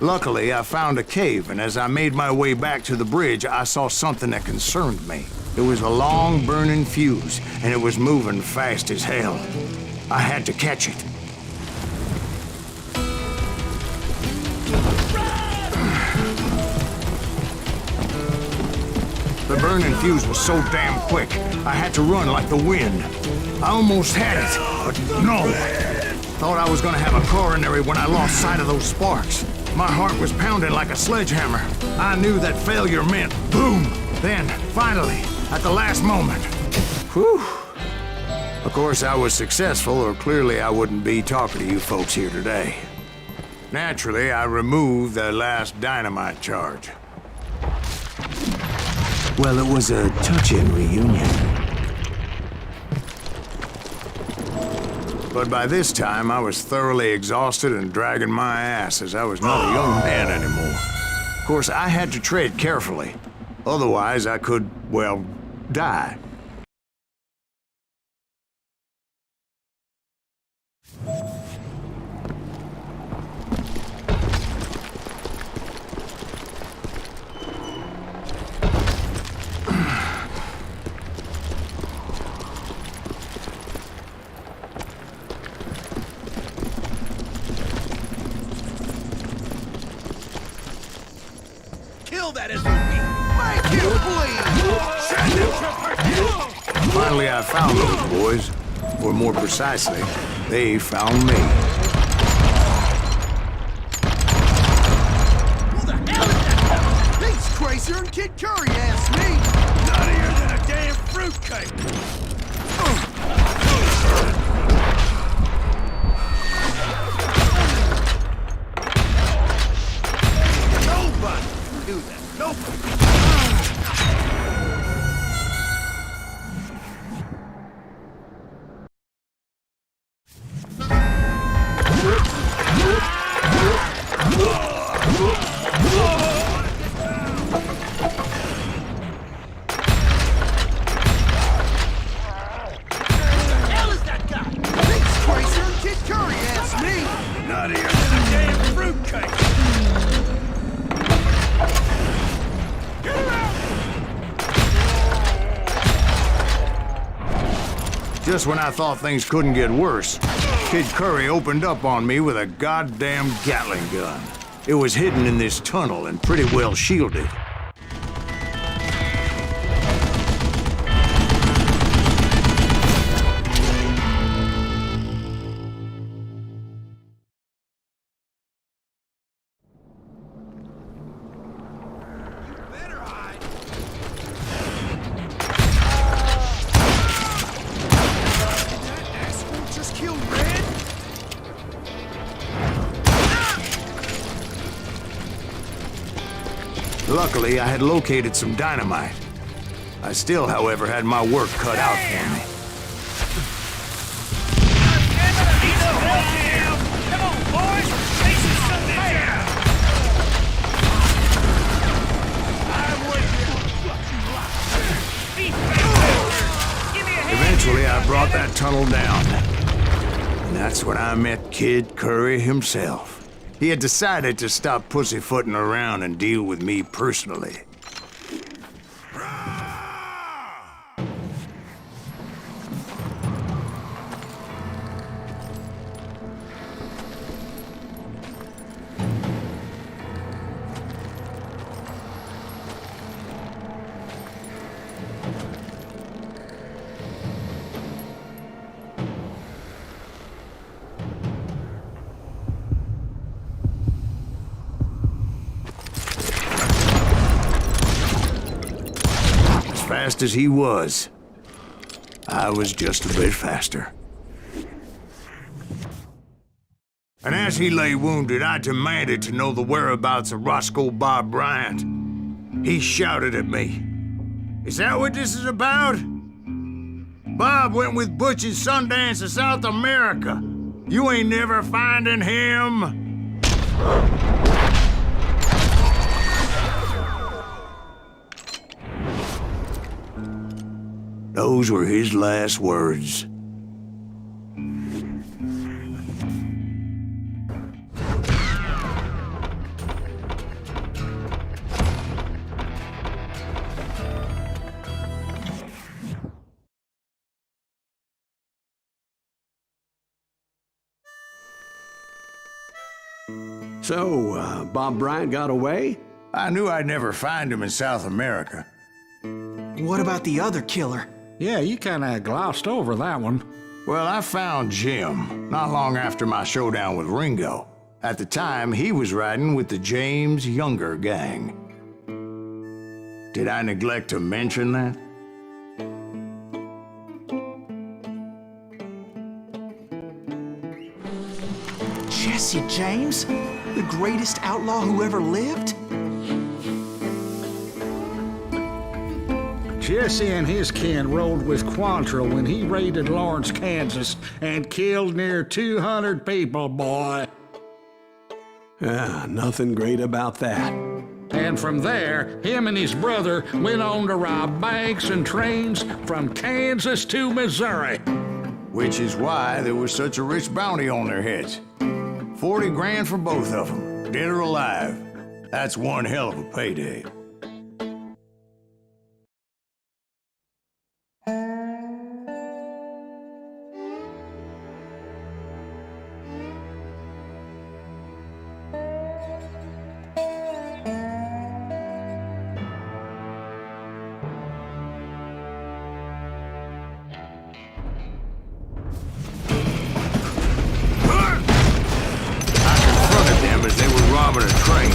Luckily, I found a cave, and as I made my way back to the bridge, I saw something that concerned me. It was a long, burning fuse, and it was moving fast as hell. I had to catch it. The burning fuse was so damn quick, I had to run like the wind. I almost had it, but no. Thought I was gonna have a coronary when I lost sight of those sparks. My heart was pounding like a sledgehammer. I knew that failure meant boom. Then, finally, at the last moment. Whew. Of course, I was successful, or clearly I wouldn't be talking to you folks here today. Naturally, I removed the last dynamite charge. Well, it was a touching reunion. But by this time, I was thoroughly exhausted and dragging my ass as I was not a young man anymore. Of course, I had to tread carefully. Otherwise, I could, well, die. Kill that SOB! Make you bleed! Finally, I found those boys. Or more precisely, they found me. Who the hell is that? He's crazier than Kid Curry asked me! Nuttier than a damn fruitcake! Nobody can do that. Nobody. Just when I thought things couldn't get worse, Kid Curry opened up on me with a goddamn Gatling gun. It was hidden in this tunnel and pretty well shielded. Luckily, I had located some dynamite. I still, however, had my work cut out for me. Come on, boys! Face is something down! I'm with you! Eventually, I brought that tunnel down. And that's when I met Kid Curry himself. He had decided to stop pussyfooting around and deal with me personally. Fast as he was, I was just a bit faster. And as he lay wounded, I demanded to know the whereabouts of Roscoe Bob Bryant. He shouted at me, "Is that what this is about? Bob went with Butch and Sundance to South America. You ain't never finding him." Those were his last words. So, Bob Bryant got away? I knew I'd never find him in South America. What about the other killer? Yeah, you kinda glossed over that one. Well, I found Jim not long after my showdown with Ringo. At the time, he was riding with the James Younger gang. Did I neglect to mention that? Jesse James? The greatest outlaw who ever lived? Jesse and his kin rode with Quantrill when he raided Lawrence, Kansas, and killed near 200 people, boy. Nothing great about that. And from there, him and his brother went on to rob banks and trains from Kansas to Missouri. Which is why there was such a rich bounty on their heads. 40 grand for both of them, dead or alive. That's one hell of a payday. Robbing a train.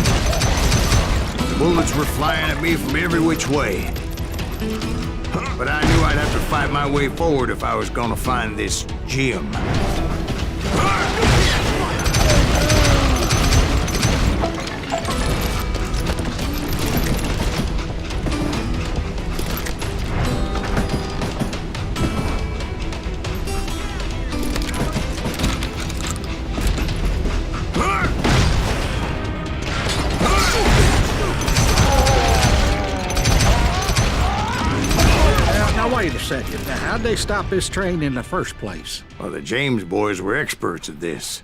Bullets were flying at me from every which way. But I knew I'd have to fight my way forward if I was gonna find this gem. Wait a second. Now, how'd they stop this train in the first place? Well, the James boys were experts at this.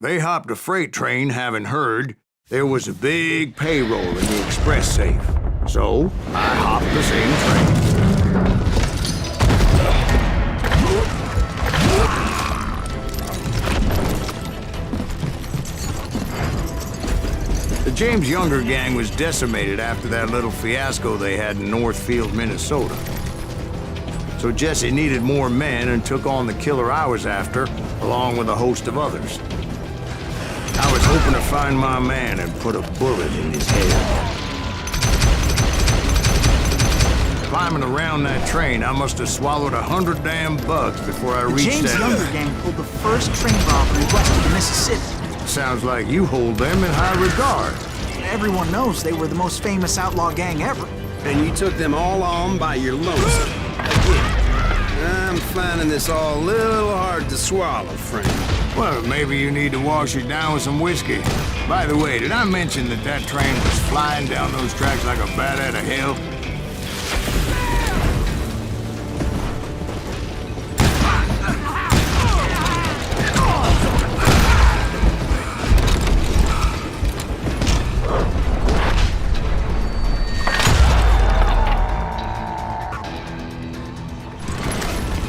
They hopped a freight train, having heard there was a big payroll in the express safe. So, I hopped the same train. The James Younger gang was decimated after that little fiasco they had in Northfield, Minnesota. So Jesse needed more men and took on the killer I was after, along with a host of others. I was hoping to find my man and put a bullet in his head. Climbing around that train, I must have swallowed 100 damn bugs before I reached James that. Younger gang pulled the first train robbery west of the Mississippi. Sounds like you hold them in high regard. Everyone knows they were the most famous outlaw gang ever. And you took them all on by your lonesome. Again, I'm finding this all a little hard to swallow, friend. Well, maybe you need to wash it down with some whiskey. By the way, did I mention that that train was flying down those tracks like a bat out of hell?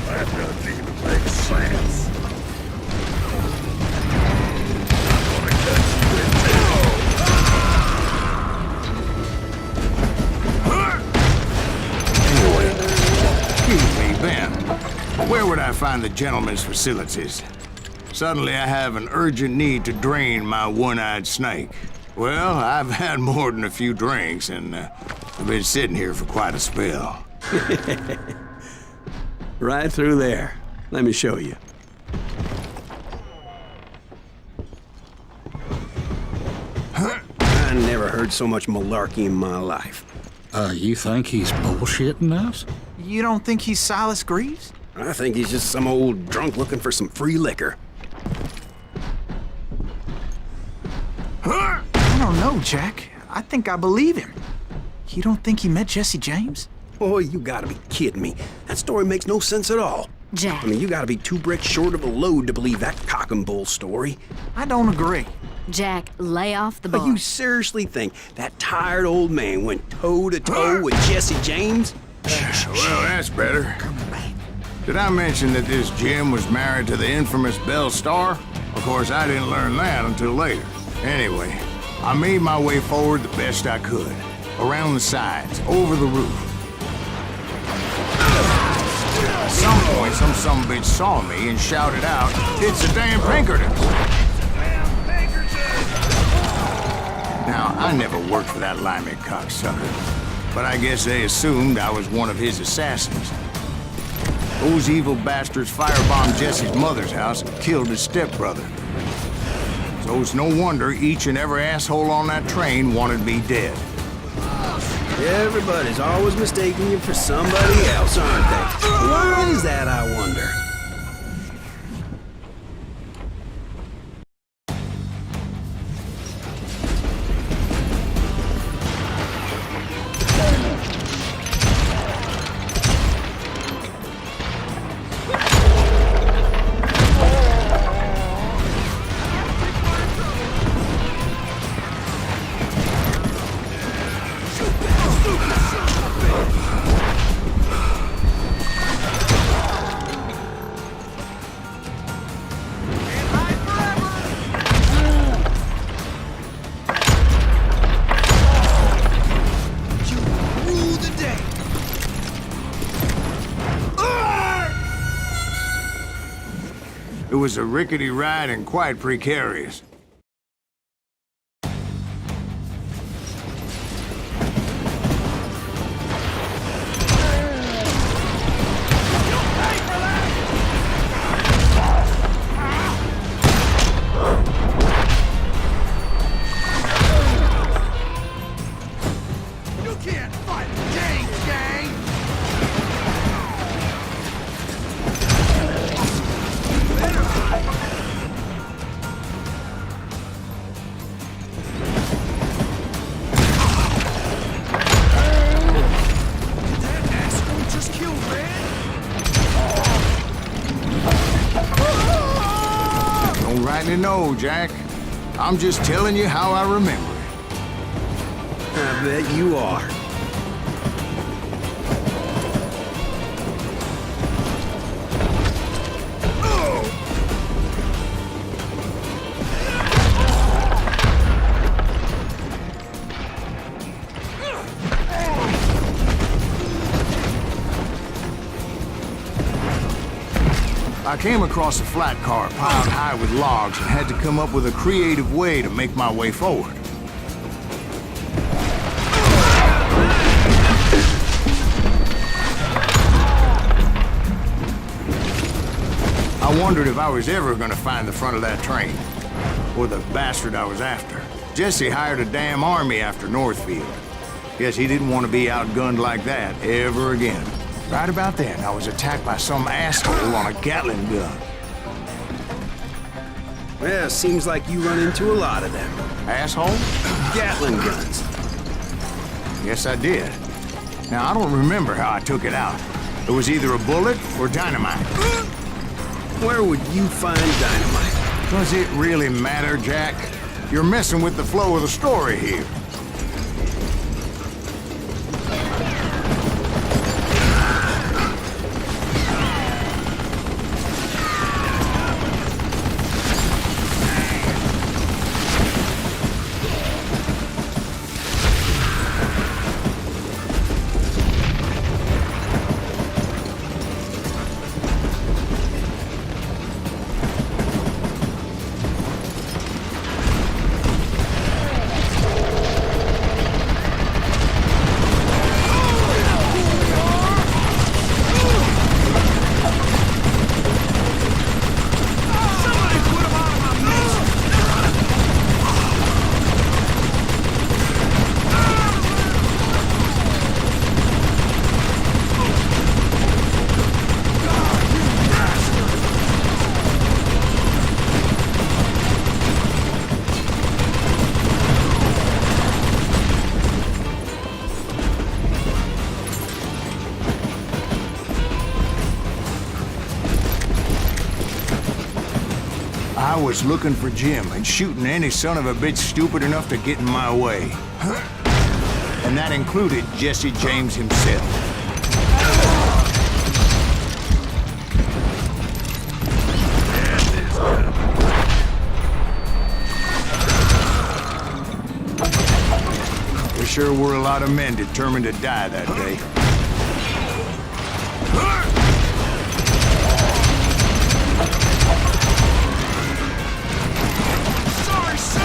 That doesn't even make sense. Where would I find the gentleman's facilities? Suddenly I have an urgent need to drain my one-eyed snake. Well, I've had more than a few drinks, and I've been sitting here for quite a spell. Right through there. Let me show you. I never heard so much malarkey in my life. You think he's bullshitting us? You don't think he's Silas Greaves? I think he's just some old drunk looking for some free liquor. I don't know, Jack. I think I believe him. You don't think he met Jesse James? Oh, you gotta be kidding me. That story makes no sense at all. Jack. I mean, you gotta be 2 bricks short of a load to believe that cock and bull story. I don't agree. Jack, lay off the But bar. you seriously think that tired old man went toe-to-toe with Jesse James? Well, that's better. Did I mention that this Jim was married to the infamous Belle Starr? Of course, I didn't learn that until later. Anyway, I made my way forward the best I could. Around the sides, over the roof. At some point, some sumbitch saw me and shouted out, "It's the damn Pinkertons!" Now, I never worked for that limey cocksucker, but I guess they assumed I was one of his assassins. Those evil bastards firebombed Jesse's mother's house and killed his stepbrother. So it's no wonder each and every asshole on that train wanted me dead. Everybody's always mistaking you for somebody else, aren't they? Why is that, I wonder? It was a rickety ride and quite precarious. You can't fight gang, gang! Don't rightly know, Jack. I'm just telling you how I remember it. I bet you are. I came across a flat car piled high with logs and had to come up with a creative way to make my way forward. I wondered if I was ever gonna find the front of that train, or the bastard I was after. Jesse hired a damn army after Northfield. Guess he didn't want to be outgunned like that ever again. Right about then, I was attacked by some asshole on a Gatling gun. Well, seems like you run into a lot of them. Asshole? Gatling guns. Yes, I did. Now, I don't remember how I took it out. It was either a bullet or dynamite. Where would you find dynamite? Does it really matter, Jack? You're messing with the flow of the story here. I was looking for Jim and shooting any son of a bitch stupid enough to get in my way. And that included Jesse James himself. lot of men determined to die that day. Sorry, son.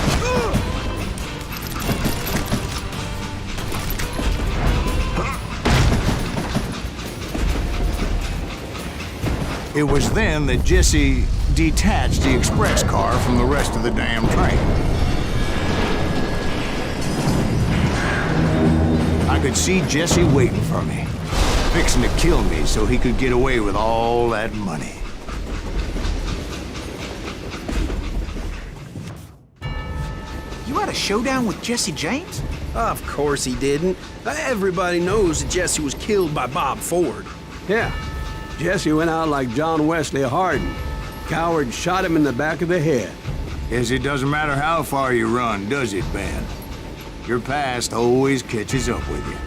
It was then that Jesse detached the express car from the rest of the damn train. I could see Jesse waiting for me, fixing to kill me so he could get away with all that money. You had a showdown with Jesse James? Of course he didn't. Everybody knows that Jesse was killed by Bob Ford. Yeah, Jesse went out like John Wesley Hardin. Coward shot him in the back of the head. Guess it doesn't matter how far you run, does it, Ben? Your past always catches up with you.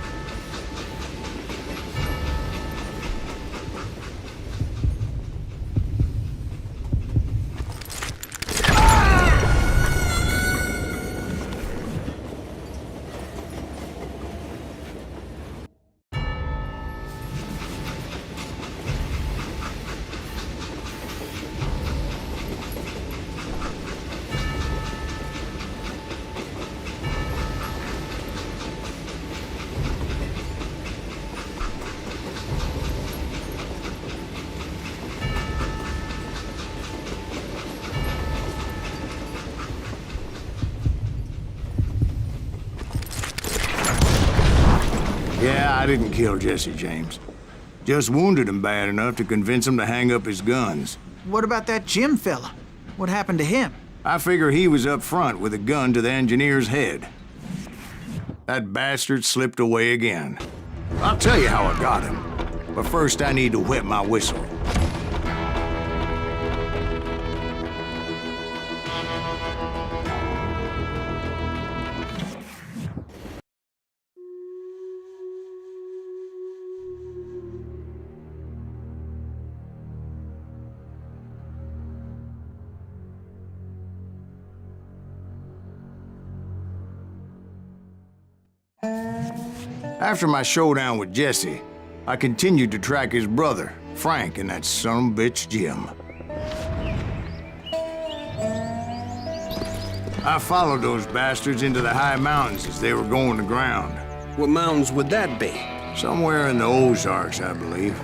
Yeah, I didn't kill Jesse James. Just wounded him bad enough to convince him to hang up his guns. What about that Jim fella? What happened to him? I figure he was up front with a gun to the engineer's head. That bastard slipped away again. I'll tell you how I got him. But first I need to wet my whistle. After my showdown with Jesse, I continued to track his brother, Frank, and that sumbitch Jim. I followed those bastards into the high mountains as they were going to ground. What mountains would that be? Somewhere in the Ozarks, I believe.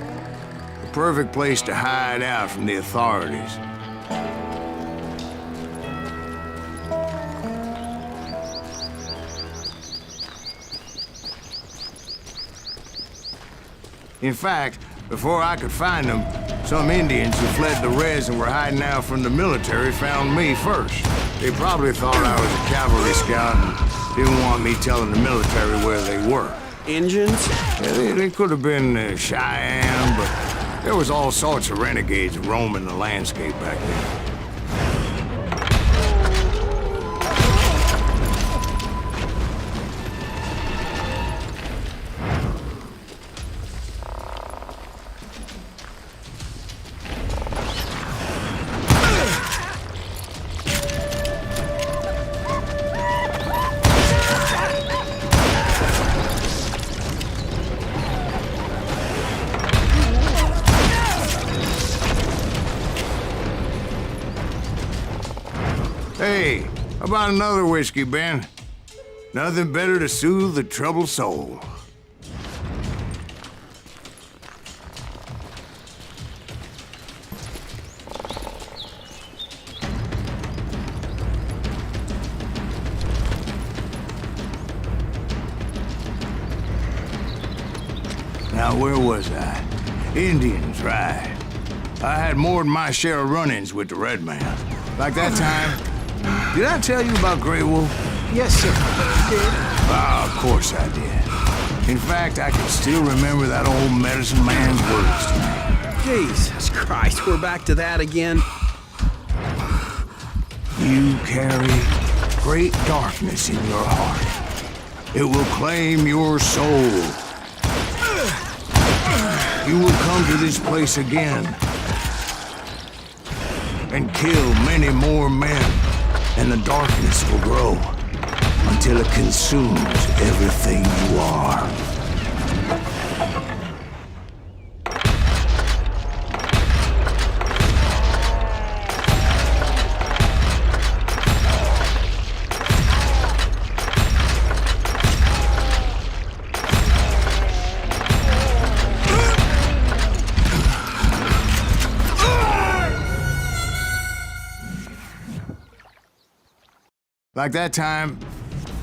The perfect place to hide out from the authorities. In fact, before I could find them, some Indians who fled the res and were hiding out from the military found me first. They probably thought I was a cavalry scout and didn't want me telling the military where they were. Indians? Yeah, they could have been Cheyenne, but there was all sorts of renegades roaming the landscape back then. Hey, how about another whiskey, Ben? Nothing better to soothe the troubled soul. Now, where was I? Indians, right. I had more than my share of run-ins with the Red Man. Like that time, did I tell you about Grey Wolf? Yes, sir. You did. Ah, of course I did. In fact, I can still remember that old medicine man's words to me. Jesus Christ, we're back to that again. You carry great darkness in your heart. It will claim your soul. You will come to this place again and kill many more men, and the darkness will grow until it consumes everything you are. Like that time,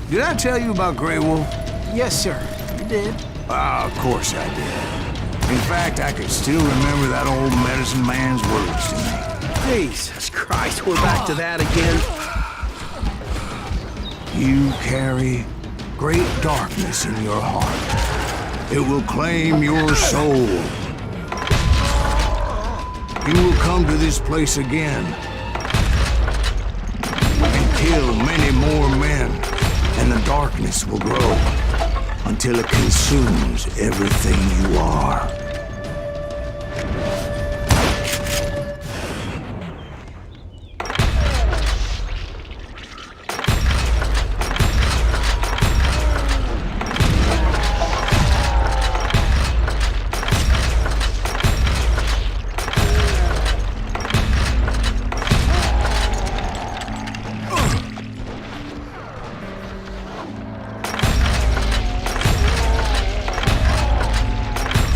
did I tell you about Grey Wolf? Yes, sir. You did. Ah, of course I did. In fact, I could still remember that old medicine man's words to me. Jesus Christ, we're back to that again. You carry great darkness in your heart. It will claim your soul. You will come to this place again and kill many more men, and the darkness will grow until it consumes everything you are.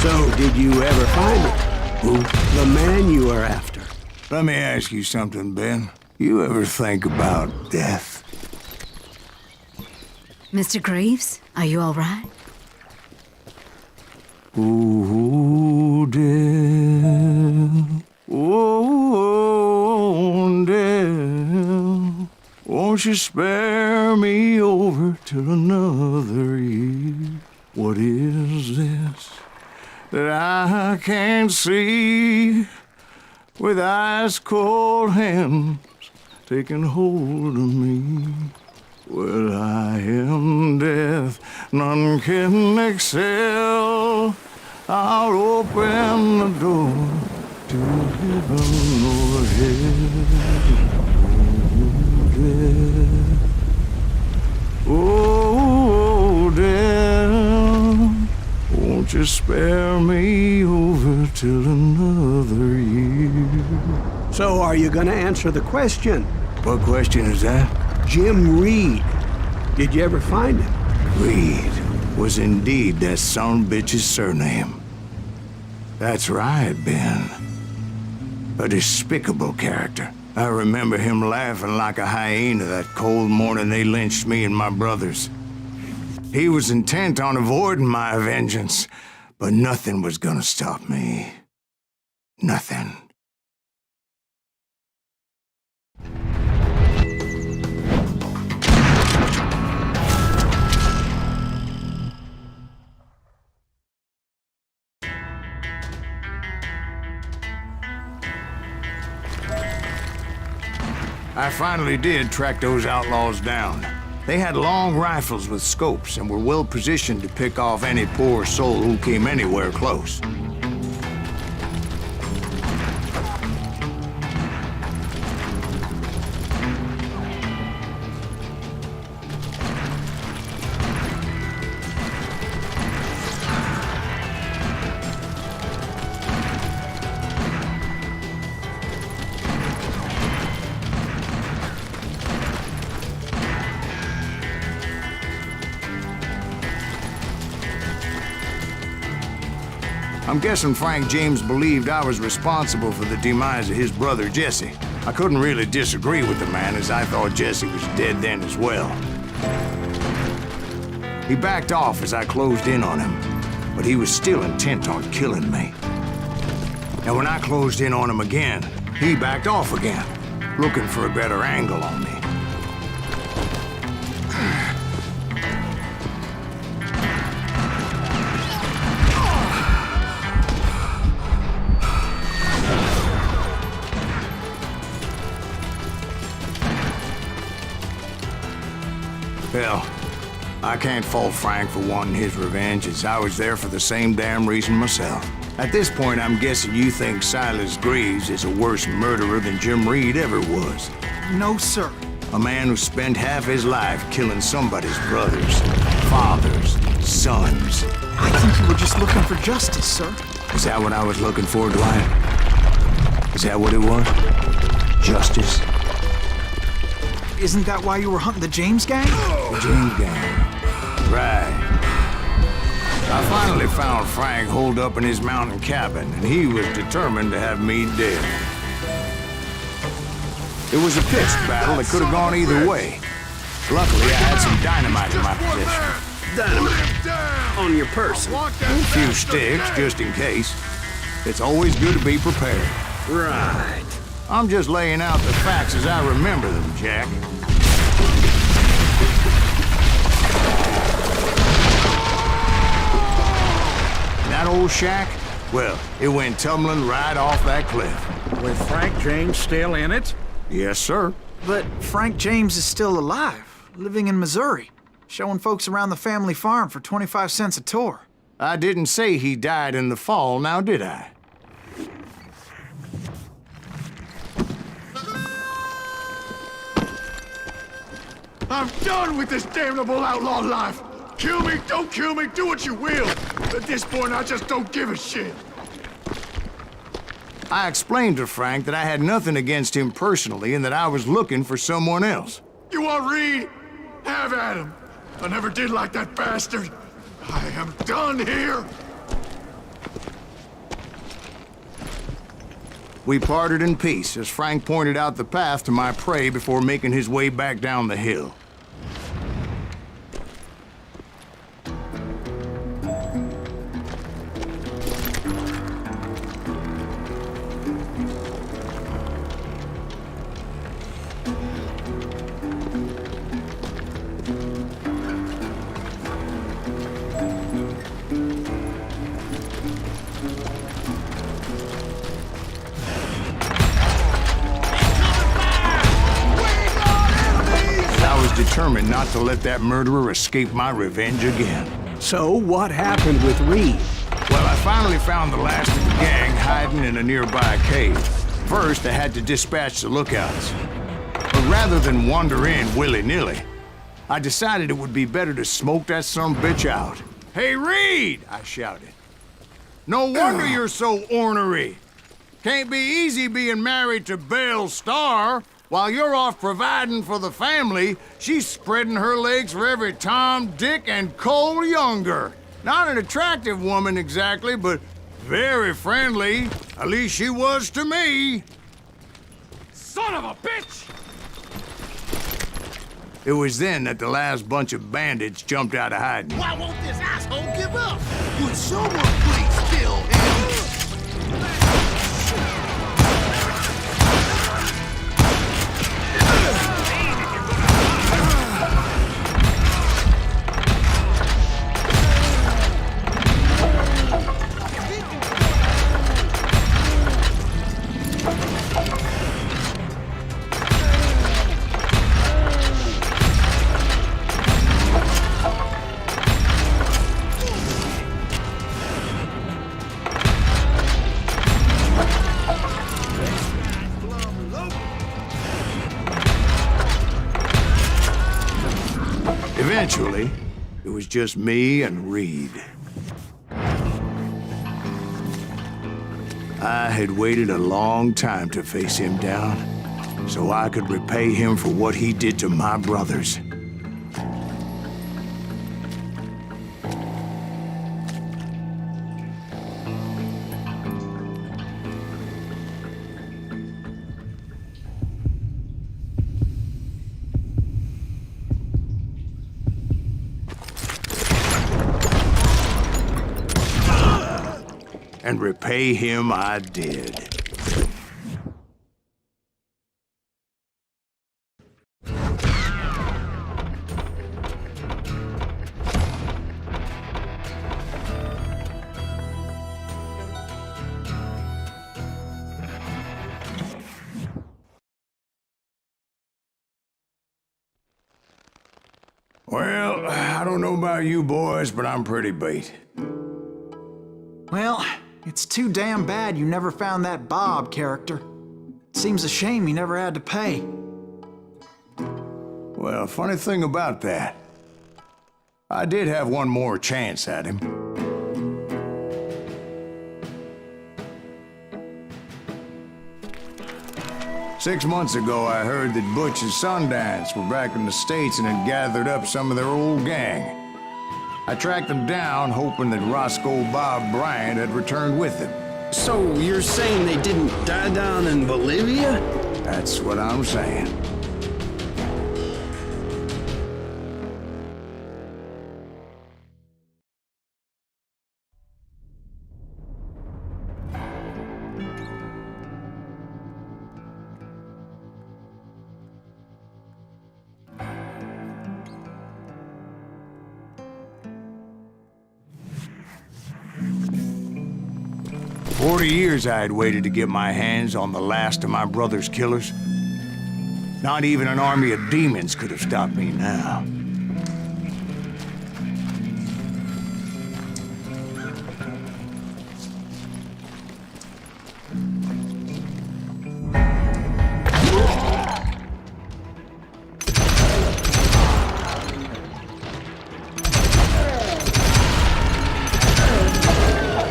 So, did you ever find it? Who? The man you are after. Let me ask you something, Ben. You ever think about death? Mr. Greaves, are you all right? Ooh, death. Oh, death. Won't you spare me over till another year? What is this that I can't see, with ice cold hands taking hold of me? Well, I am death, none can excel. I'll open the door to heaven or hell. Oh, death. Oh, death. Won't you spare me over till another year? So, are you gonna answer the question? What question is that? Jim Reed. Did you ever find him? Reed was indeed that son of a bitch's surname. That's right, Ben. A despicable character. I remember him laughing like a hyena that cold morning they lynched me and my brothers. He was intent on avoiding my vengeance, but nothing was gonna stop me. Nothing. I finally did track those outlaws down. They had long rifles with scopes and were well positioned to pick off any poor soul who came anywhere close. I'm guessing Frank James believed I was responsible for the demise of his brother Jesse. I couldn't really disagree with the man, as I thought Jesse was dead then as well. He backed off as I closed in on him, but he was still intent on killing me. And when I closed in on him again, he backed off again, looking for a better angle on me. Hell, I can't fault Frank for wanting his revenge, as I was there for the same damn reason myself. At this point, I'm guessing you think Silas Greaves is a worse murderer than Jim Reed ever was. No, sir. A man who spent half his life killing somebody's brothers, fathers, sons. I think you were just looking for justice, sir. Is that what I was looking for, Dwight? Is that what it was? Justice? Isn't that why you were hunting the James gang? The James gang. Right. I finally found Frank holed up in his mountain cabin, and he was determined to have me dead. It was a pitched battle that could have gone either way. Luckily, I had some dynamite in my possession. Dynamite. On your person. A few sticks, just in case. It's always good to be prepared. Right. I'm just laying out the facts as I remember them, Jack. That old shack? Well, it went tumbling right off that cliff. With Frank James still in it? Yes, sir. But Frank James is still alive, living in Missouri, showing folks around the family farm for 25 cents a tour. I didn't say he died in the fall, now did I? I'm done with this damnable outlaw life. Kill me, don't kill me, do what you will. At this point, I just don't give a shit. I explained to Frank that I had nothing against him personally and that I was looking for someone else. You want Reed? Have at him. I never did like that bastard. I am done here. We parted in peace as Frank pointed out the path to my prey before making his way back down the hill. Determined not to let that murderer escape my revenge again. So what happened with Reed? Well, I finally found the last of the gang hiding in a nearby cave. First, I had to dispatch the lookouts. But rather than wander in willy-nilly, I decided it would be better to smoke that sumbitch out. Hey, Reed! I shouted. No wonder you're so ornery. Can't be easy being married to Belle Starr. While you're off providing for the family, she's spreading her legs for every Tom, Dick, and Cole Younger. Not an attractive woman exactly, but very friendly. At least she was to me. Son of a bitch! It was then that the last bunch of bandits jumped out of hiding. Why won't this asshole give up? Would someone please kill him? Eventually, it was just me and Reed. I had waited a long time to face him down, so I could repay him for what he did to my brothers. And repay him I did. Well, I don't know about you boys, but I'm pretty beat. Well, it's too damn bad you never found that Bob character. Seems a shame you never had to pay. Well, funny thing about that, I did have one more chance at him. Six months ago, I heard that Butch and Sundance were back in the States and had gathered up some of their old gang. I tracked them down, hoping that Roscoe Bob Bryant had returned with them. So you're saying they didn't die down in Bolivia? That's what I'm saying. For 40 years I had waited to get my hands on the last of my brother's killers. Not even an army of demons could have stopped me now.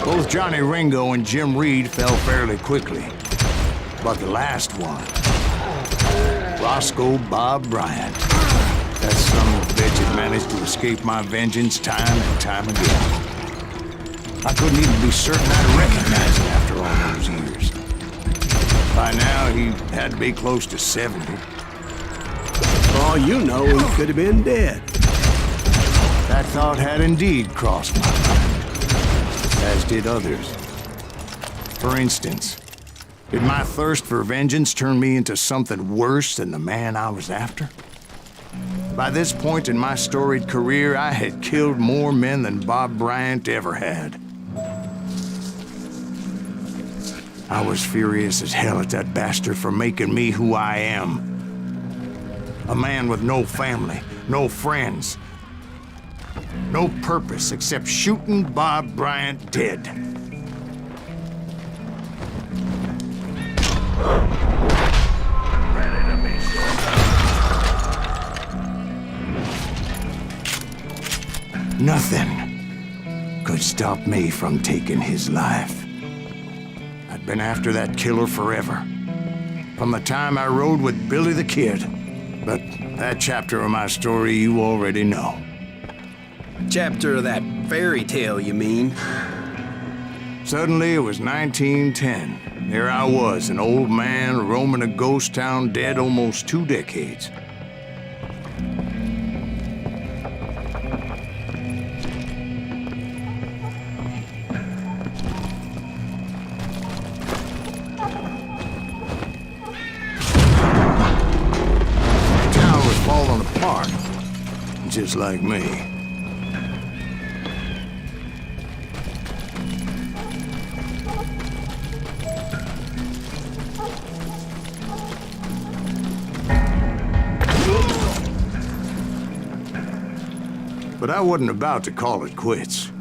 Both Johnny Ringo and Jim Reed fell fairly quickly. But the last one, Roscoe Bob Bryant, that son of a bitch had managed to escape my vengeance time and time again. I couldn't even be certain I'd recognize him after all those years. By now, he had to be close to 70. For all you know, he could have been dead. That thought had indeed crossed my mind, as did others. For instance, did my thirst for vengeance turn me into something worse than the man I was after? By this point in my storied career, I had killed more men than Bob Bryant ever had. I was furious as hell at that bastard for making me who I am. A man with no family, no friends, no purpose except shooting Bob Bryant dead. Nothing could stop me from taking his life. I'd been after that killer forever, from the time I rode with Billy the Kid. But that chapter of my story you already know. Chapter of that fairy tale, you mean? Suddenly, it was 1910. There I was, an old man roaming a ghost town dead almost 2 decades. The town was falling apart, just like me. But I wasn't about to call it quits.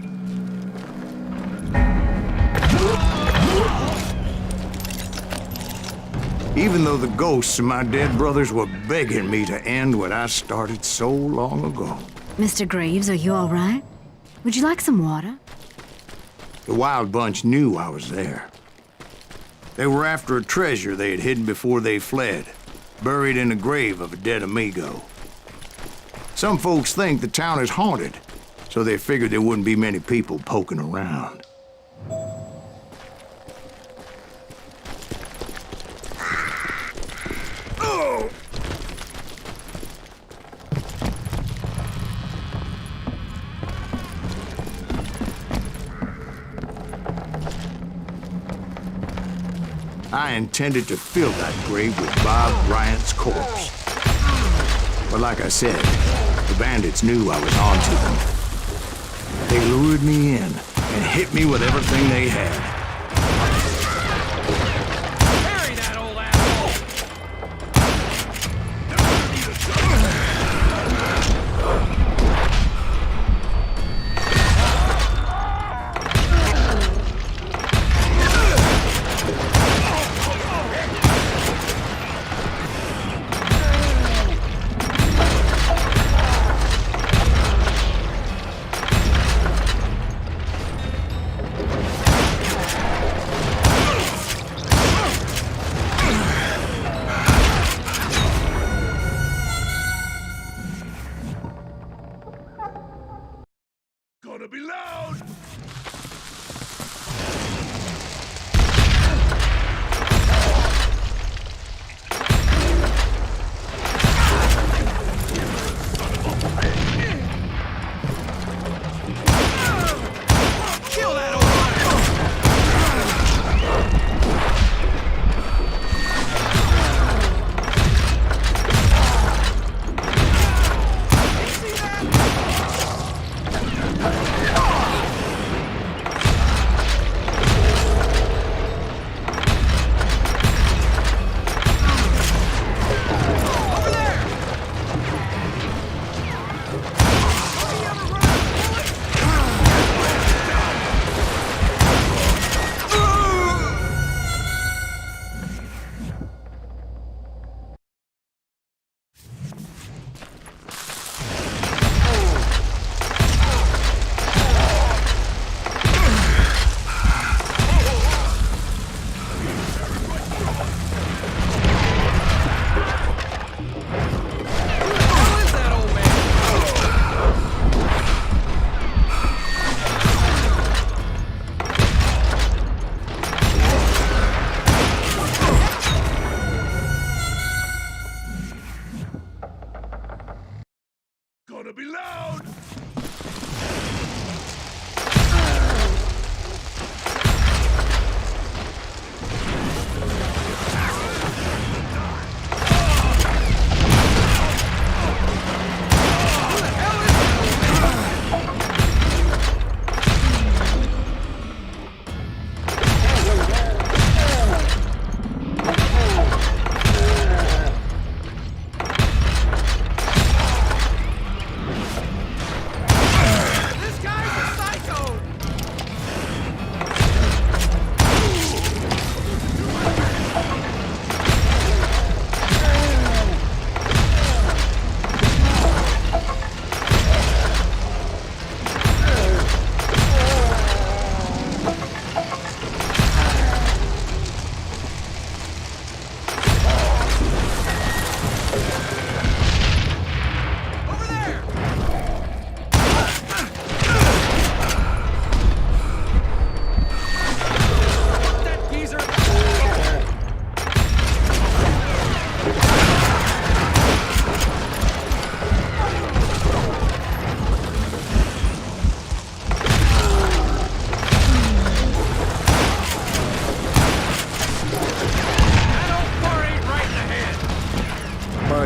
Even though the ghosts of my dead brothers were begging me to end what I started so long ago. Mr. Graves, are you all right? Would you like some water? The Wild Bunch knew I was there. They were after a treasure they had hidden before they fled, buried in the grave of a dead amigo. Some folks think the town is haunted, so they figured there wouldn't be many people poking around. I intended to fill that grave with Bob Bryant's corpse. But like I said, the bandits knew I was onto them. They lured me in and hit me with everything they had. Bury that old asshole!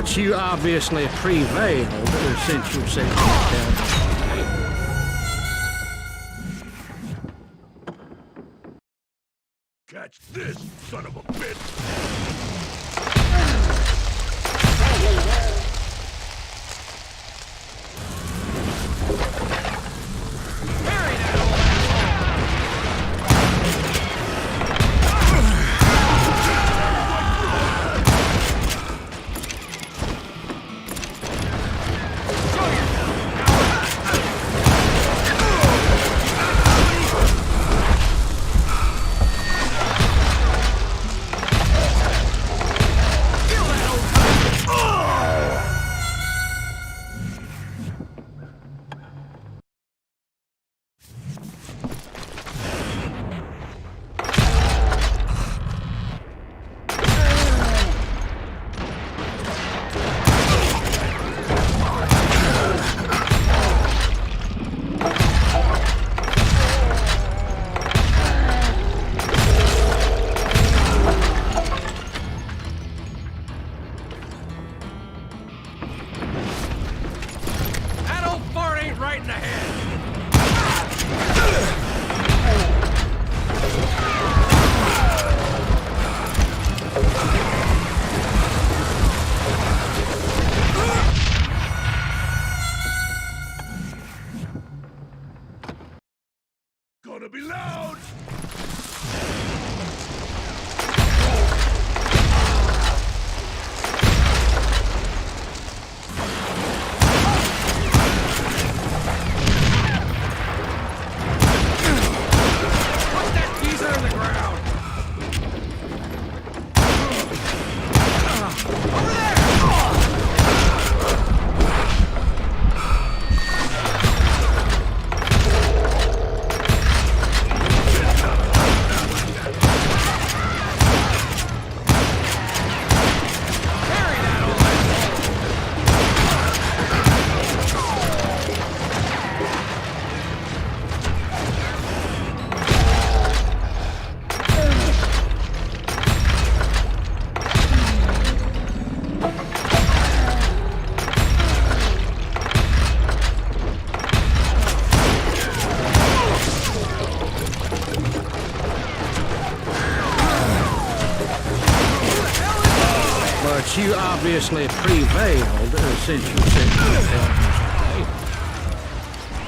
But you obviously prevailed since you said Catch this, son of a bitch! Gonna be loud! Put that geezer in the ground! Over there! But you obviously prevailed since you said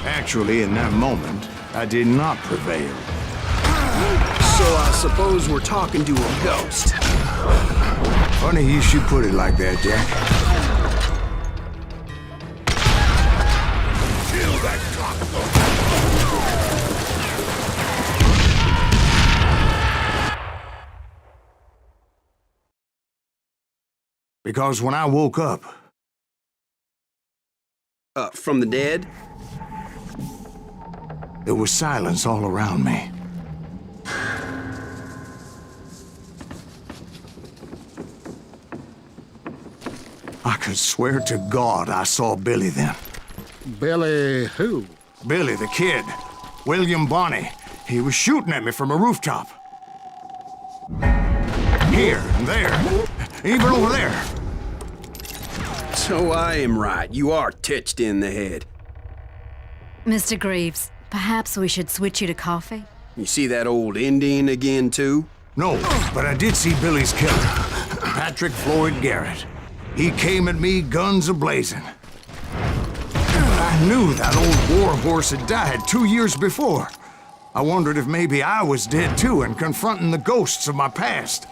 Actually, in that moment, I did not prevail. So I suppose we're talking to a ghost. Funny you should put it like that, Jack. Kill that cocksucker! Because when I woke up, From the dead? there was silence all around me. I could swear to God I saw Billy then. Billy who? Billy, the kid. William Bonney. He was shooting at me from a rooftop. Here and there. Even over there. So I am right. You are titched in the head. Mr. Greaves, perhaps we should switch you to coffee? You see that old Indian again, too? No, but I did see Billy's killer, Patrick Floyd Garrett. He came at me guns a-blazing. I knew that old war horse had died 2 years before. I wondered if maybe I was dead too and confronting the ghosts of my past.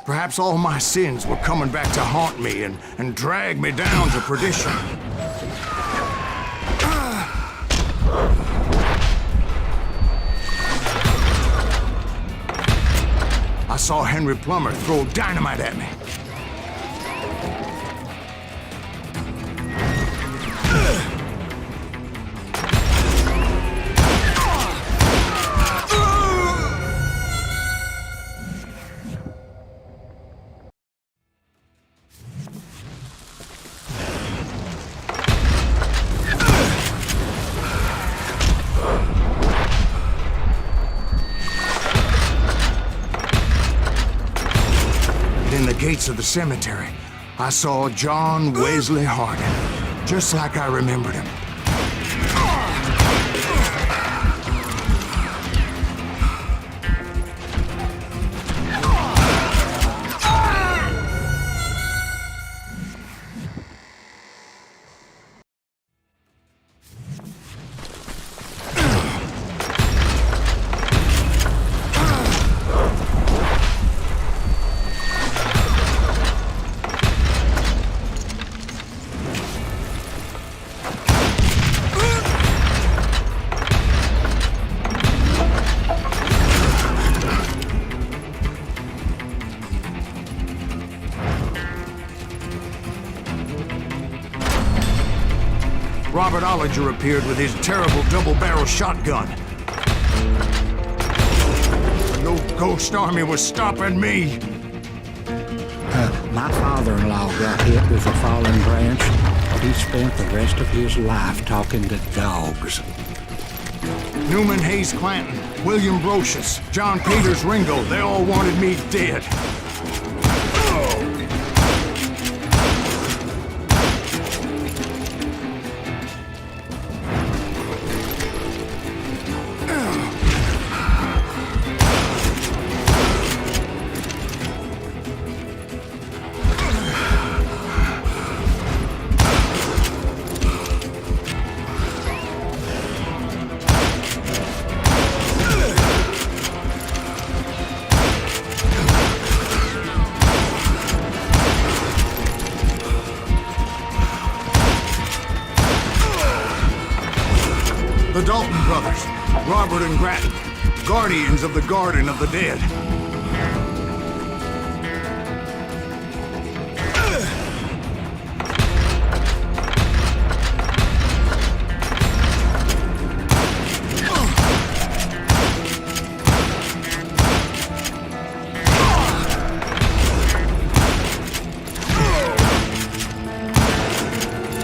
Perhaps all my sins were coming back to haunt me and drag me down to perdition. I saw Henry Plummer throw dynamite at me. In the gates of the cemetery, I saw John Wesley Hardin, just like I remembered him. Robert Ollinger appeared with his terrible double-barrel shotgun. No ghost army was stopping me. My father-in-law got hit with a falling branch. He spent the rest of his life talking to dogs. Newman Hayes Clanton, William Brocious, John Peters Ringo, they all wanted me dead. The Dalton brothers, Robert and Grattan, guardians of the Garden of the Dead.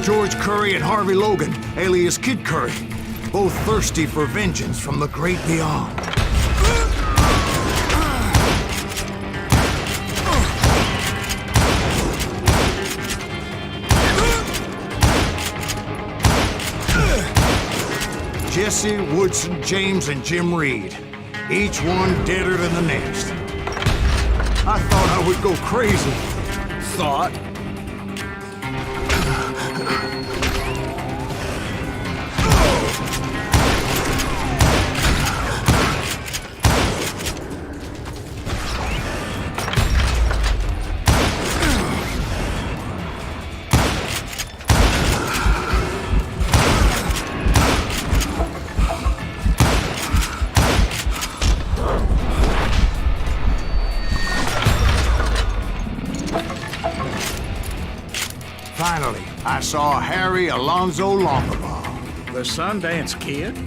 George Curry and Harvey Logan, alias Kid Curry, both thirsty for vengeance from the great beyond. Jesse, Woodson, James, and Jim Reed, each one deader than the next. I thought I would go crazy. Thought? Finally, I saw Harry Alonzo Longabaugh. The Sundance Kid?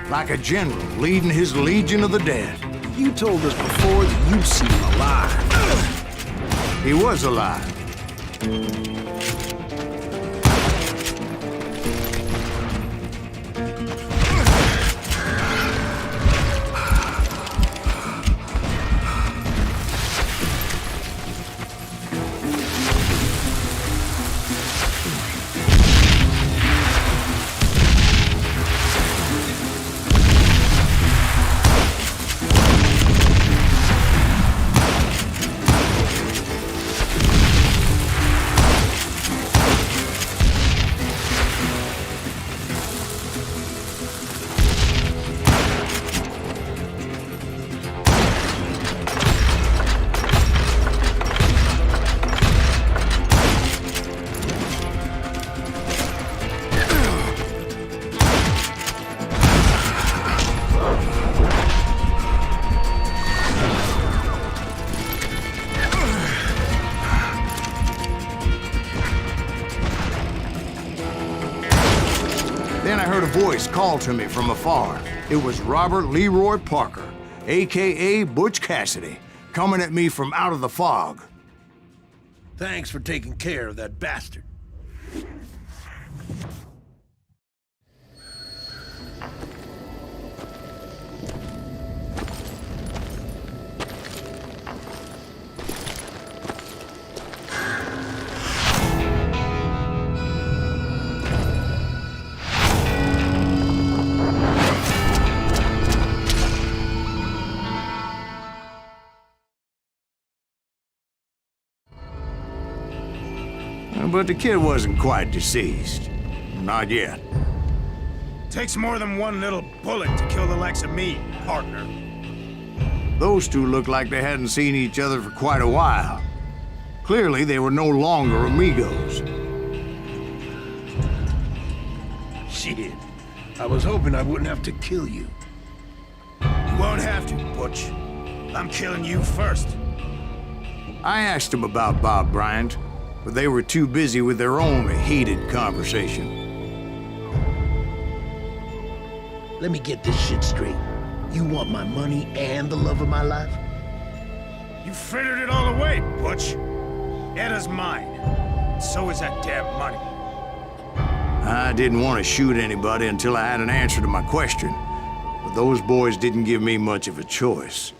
Like a general leading his legion of the dead. You told us before that you'd seen him alive. He was alive. Then I heard a voice call to me from afar. It was Robert Leroy Parker, a.k.a. Butch Cassidy, coming at me from out of the fog. Thanks for taking care of that bastard. But the kid wasn't quite deceased. Not yet. Takes more than one little bullet to kill the likes of me, partner. Those two looked like they hadn't seen each other for quite a while. Clearly, they were no longer amigos. Shit. I was hoping I wouldn't have to kill you. You won't have to, Butch. I'm killing you first. I asked them about Bob Bryant, but they were too busy with their own heated conversation. Let me get this shit straight. You want my money and the love of my life? You frittered it all away, Butch. Etta's mine. So is that damn money. I didn't want to shoot anybody until I had an answer to my question, but those boys didn't give me much of a choice.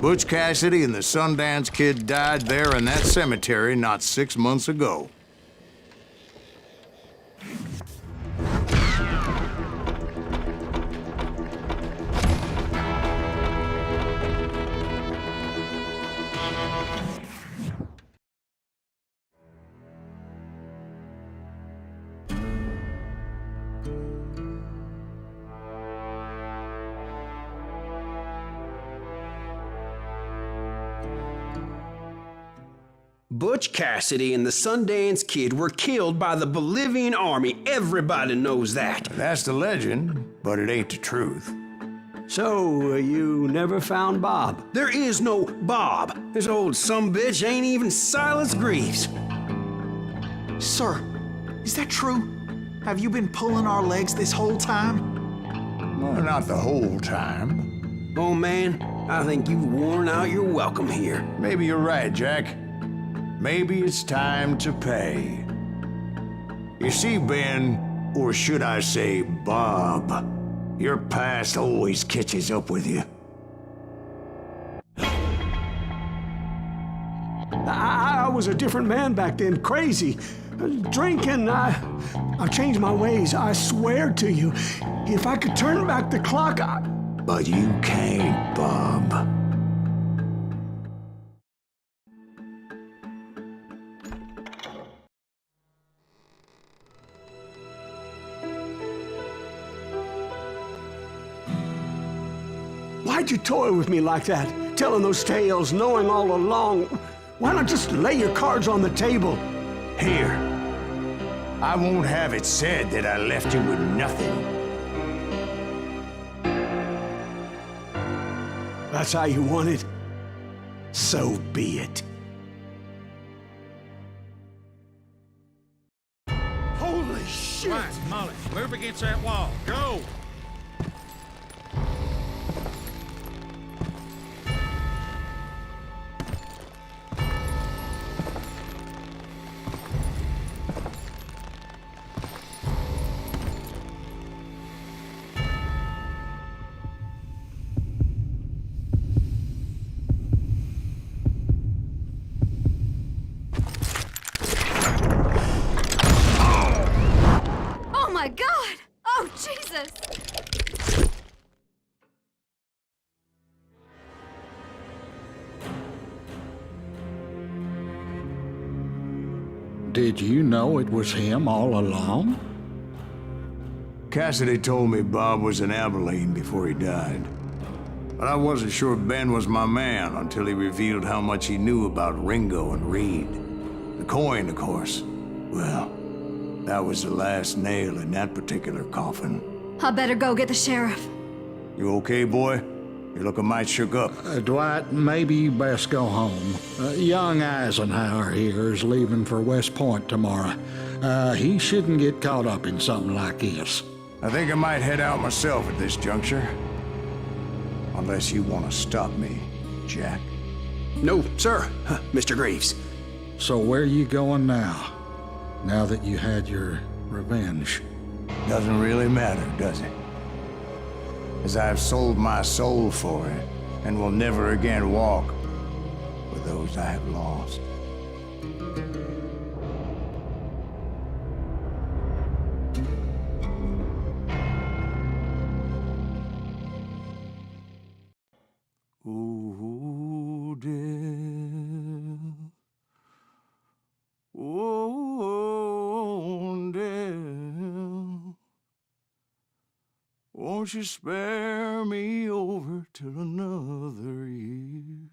Butch Cassidy and the Sundance Kid died there in that cemetery not 6 months ago. Butch Cassidy and the Sundance Kid were killed by the Bolivian army. Everybody knows that. That's the legend, but it ain't the truth. So, you never found Bob? There is no Bob. This old sumbitch ain't even Silas Greaves. Sir, is that true? Have you been pulling our legs this whole time? Well, not the whole time. Oh man, I think you've worn out your welcome here. Maybe you're right, Jack. Maybe it's time to pay. You see, Ben, or should I say Bob, your past always catches up with you. I was a different man back then, crazy. Drinking, I changed my ways, I swear to you. If I could turn back the clock, But you can't, Bob. Why'd you toy with me like that? Telling those tales, knowing all along. Why not just lay your cards on the table? Here. I won't have it said that I left you with nothing. That's how you want it? So be it. Holy shit! Right, Molly, move against that wall. Go! Oh my God! Oh, Jesus! Did you know it was him all along? Cassidy told me Bob was in Abilene before he died. But I wasn't sure Ben was my man until he revealed how much he knew about Ringo and Reed. The coin, of course. Well, that was the last nail in that particular coffin. I better go get the sheriff. You okay, boy? You're looking mighty shook up. Dwight, maybe you best go home. Young Eisenhower here is leaving for West Point tomorrow. He shouldn't get caught up in something like this. I think I might head out myself at this juncture. Unless you want to stop me, Jack. No, sir, Mr. Greaves. So where you going now? Now that you had your revenge? Doesn't really matter, does it? As I've sold my soul for it, and will never again walk with those I have lost. Ooh, dear. Oh, dear. Won't you spare me over till another year?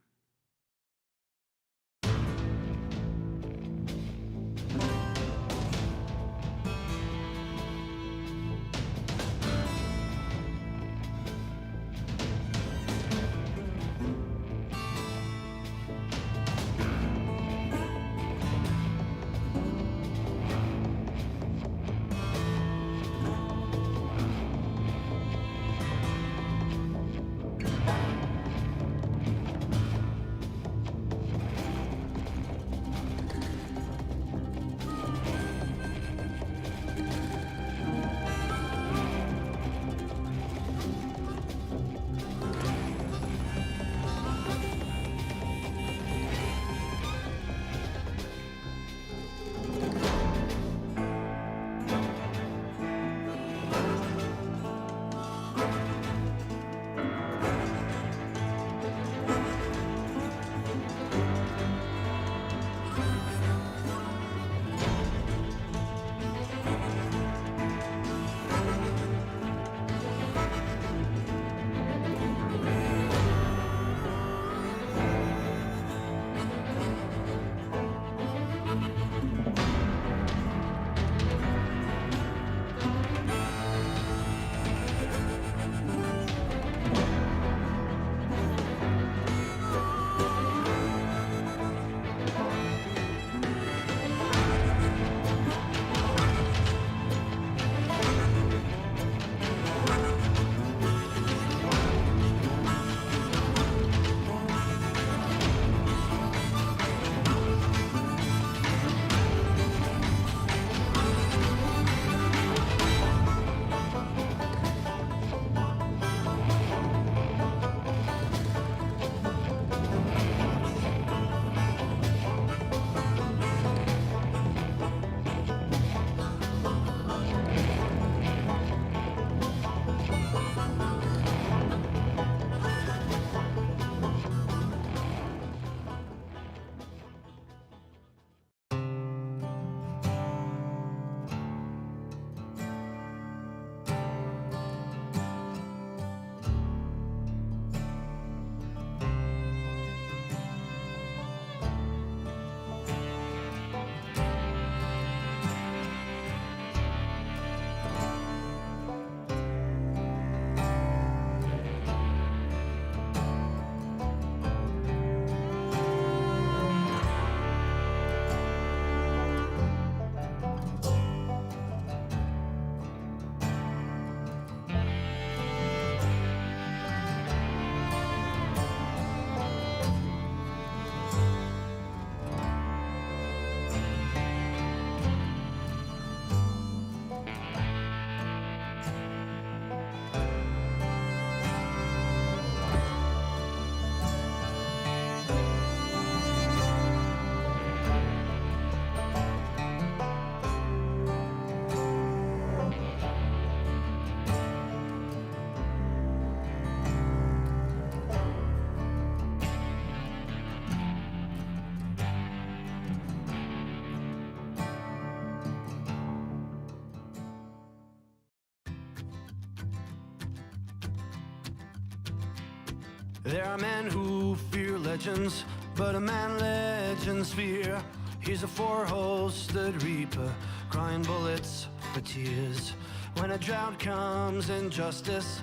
There are men who fear legends, but a man legends fear. He's a four-hosted reaper, crying bullets for tears. When a drought comes in justice,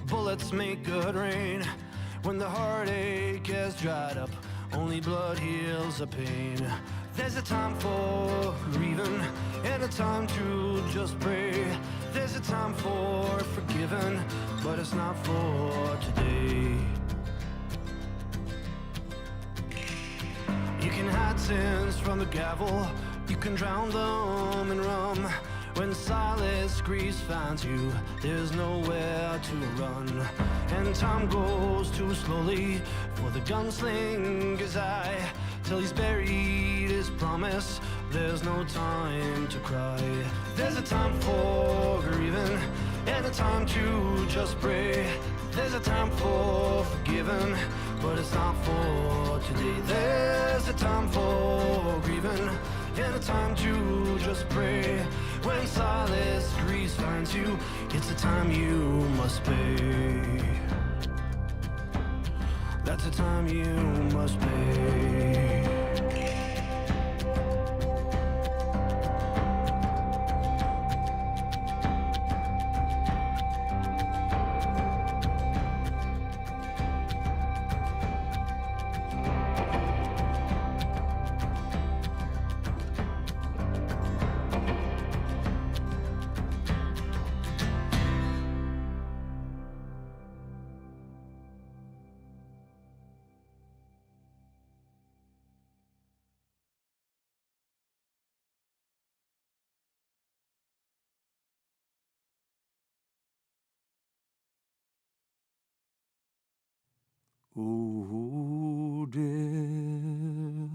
bullets make good rain. When the heartache has dried up, only blood heals the pain. There's a time for grieving and a time to just pray. There's a time for forgiving, but it's not for today. You can hide sins from the gavel, you can drown them in rum. When silence grease finds you, there's nowhere to run. And time goes too slowly for the gunslinger's eye. Till he's buried his promise, there's no time to cry. There's a time for grieving and a time to just pray. There's a time for forgiving, but it's not for today. There's a time for grieving and a time to just pray. When silence grease finds you, it's a time you must pay. That's a time you must pay. Oh, dear.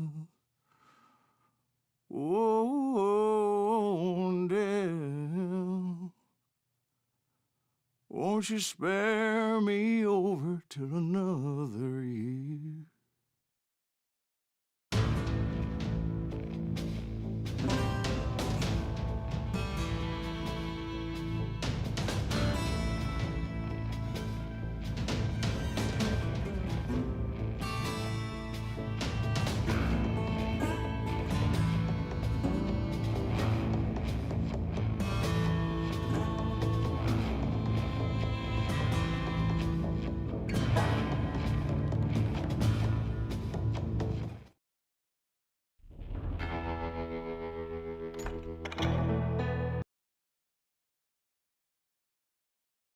Oh, dear. Won't you spare me over till another year?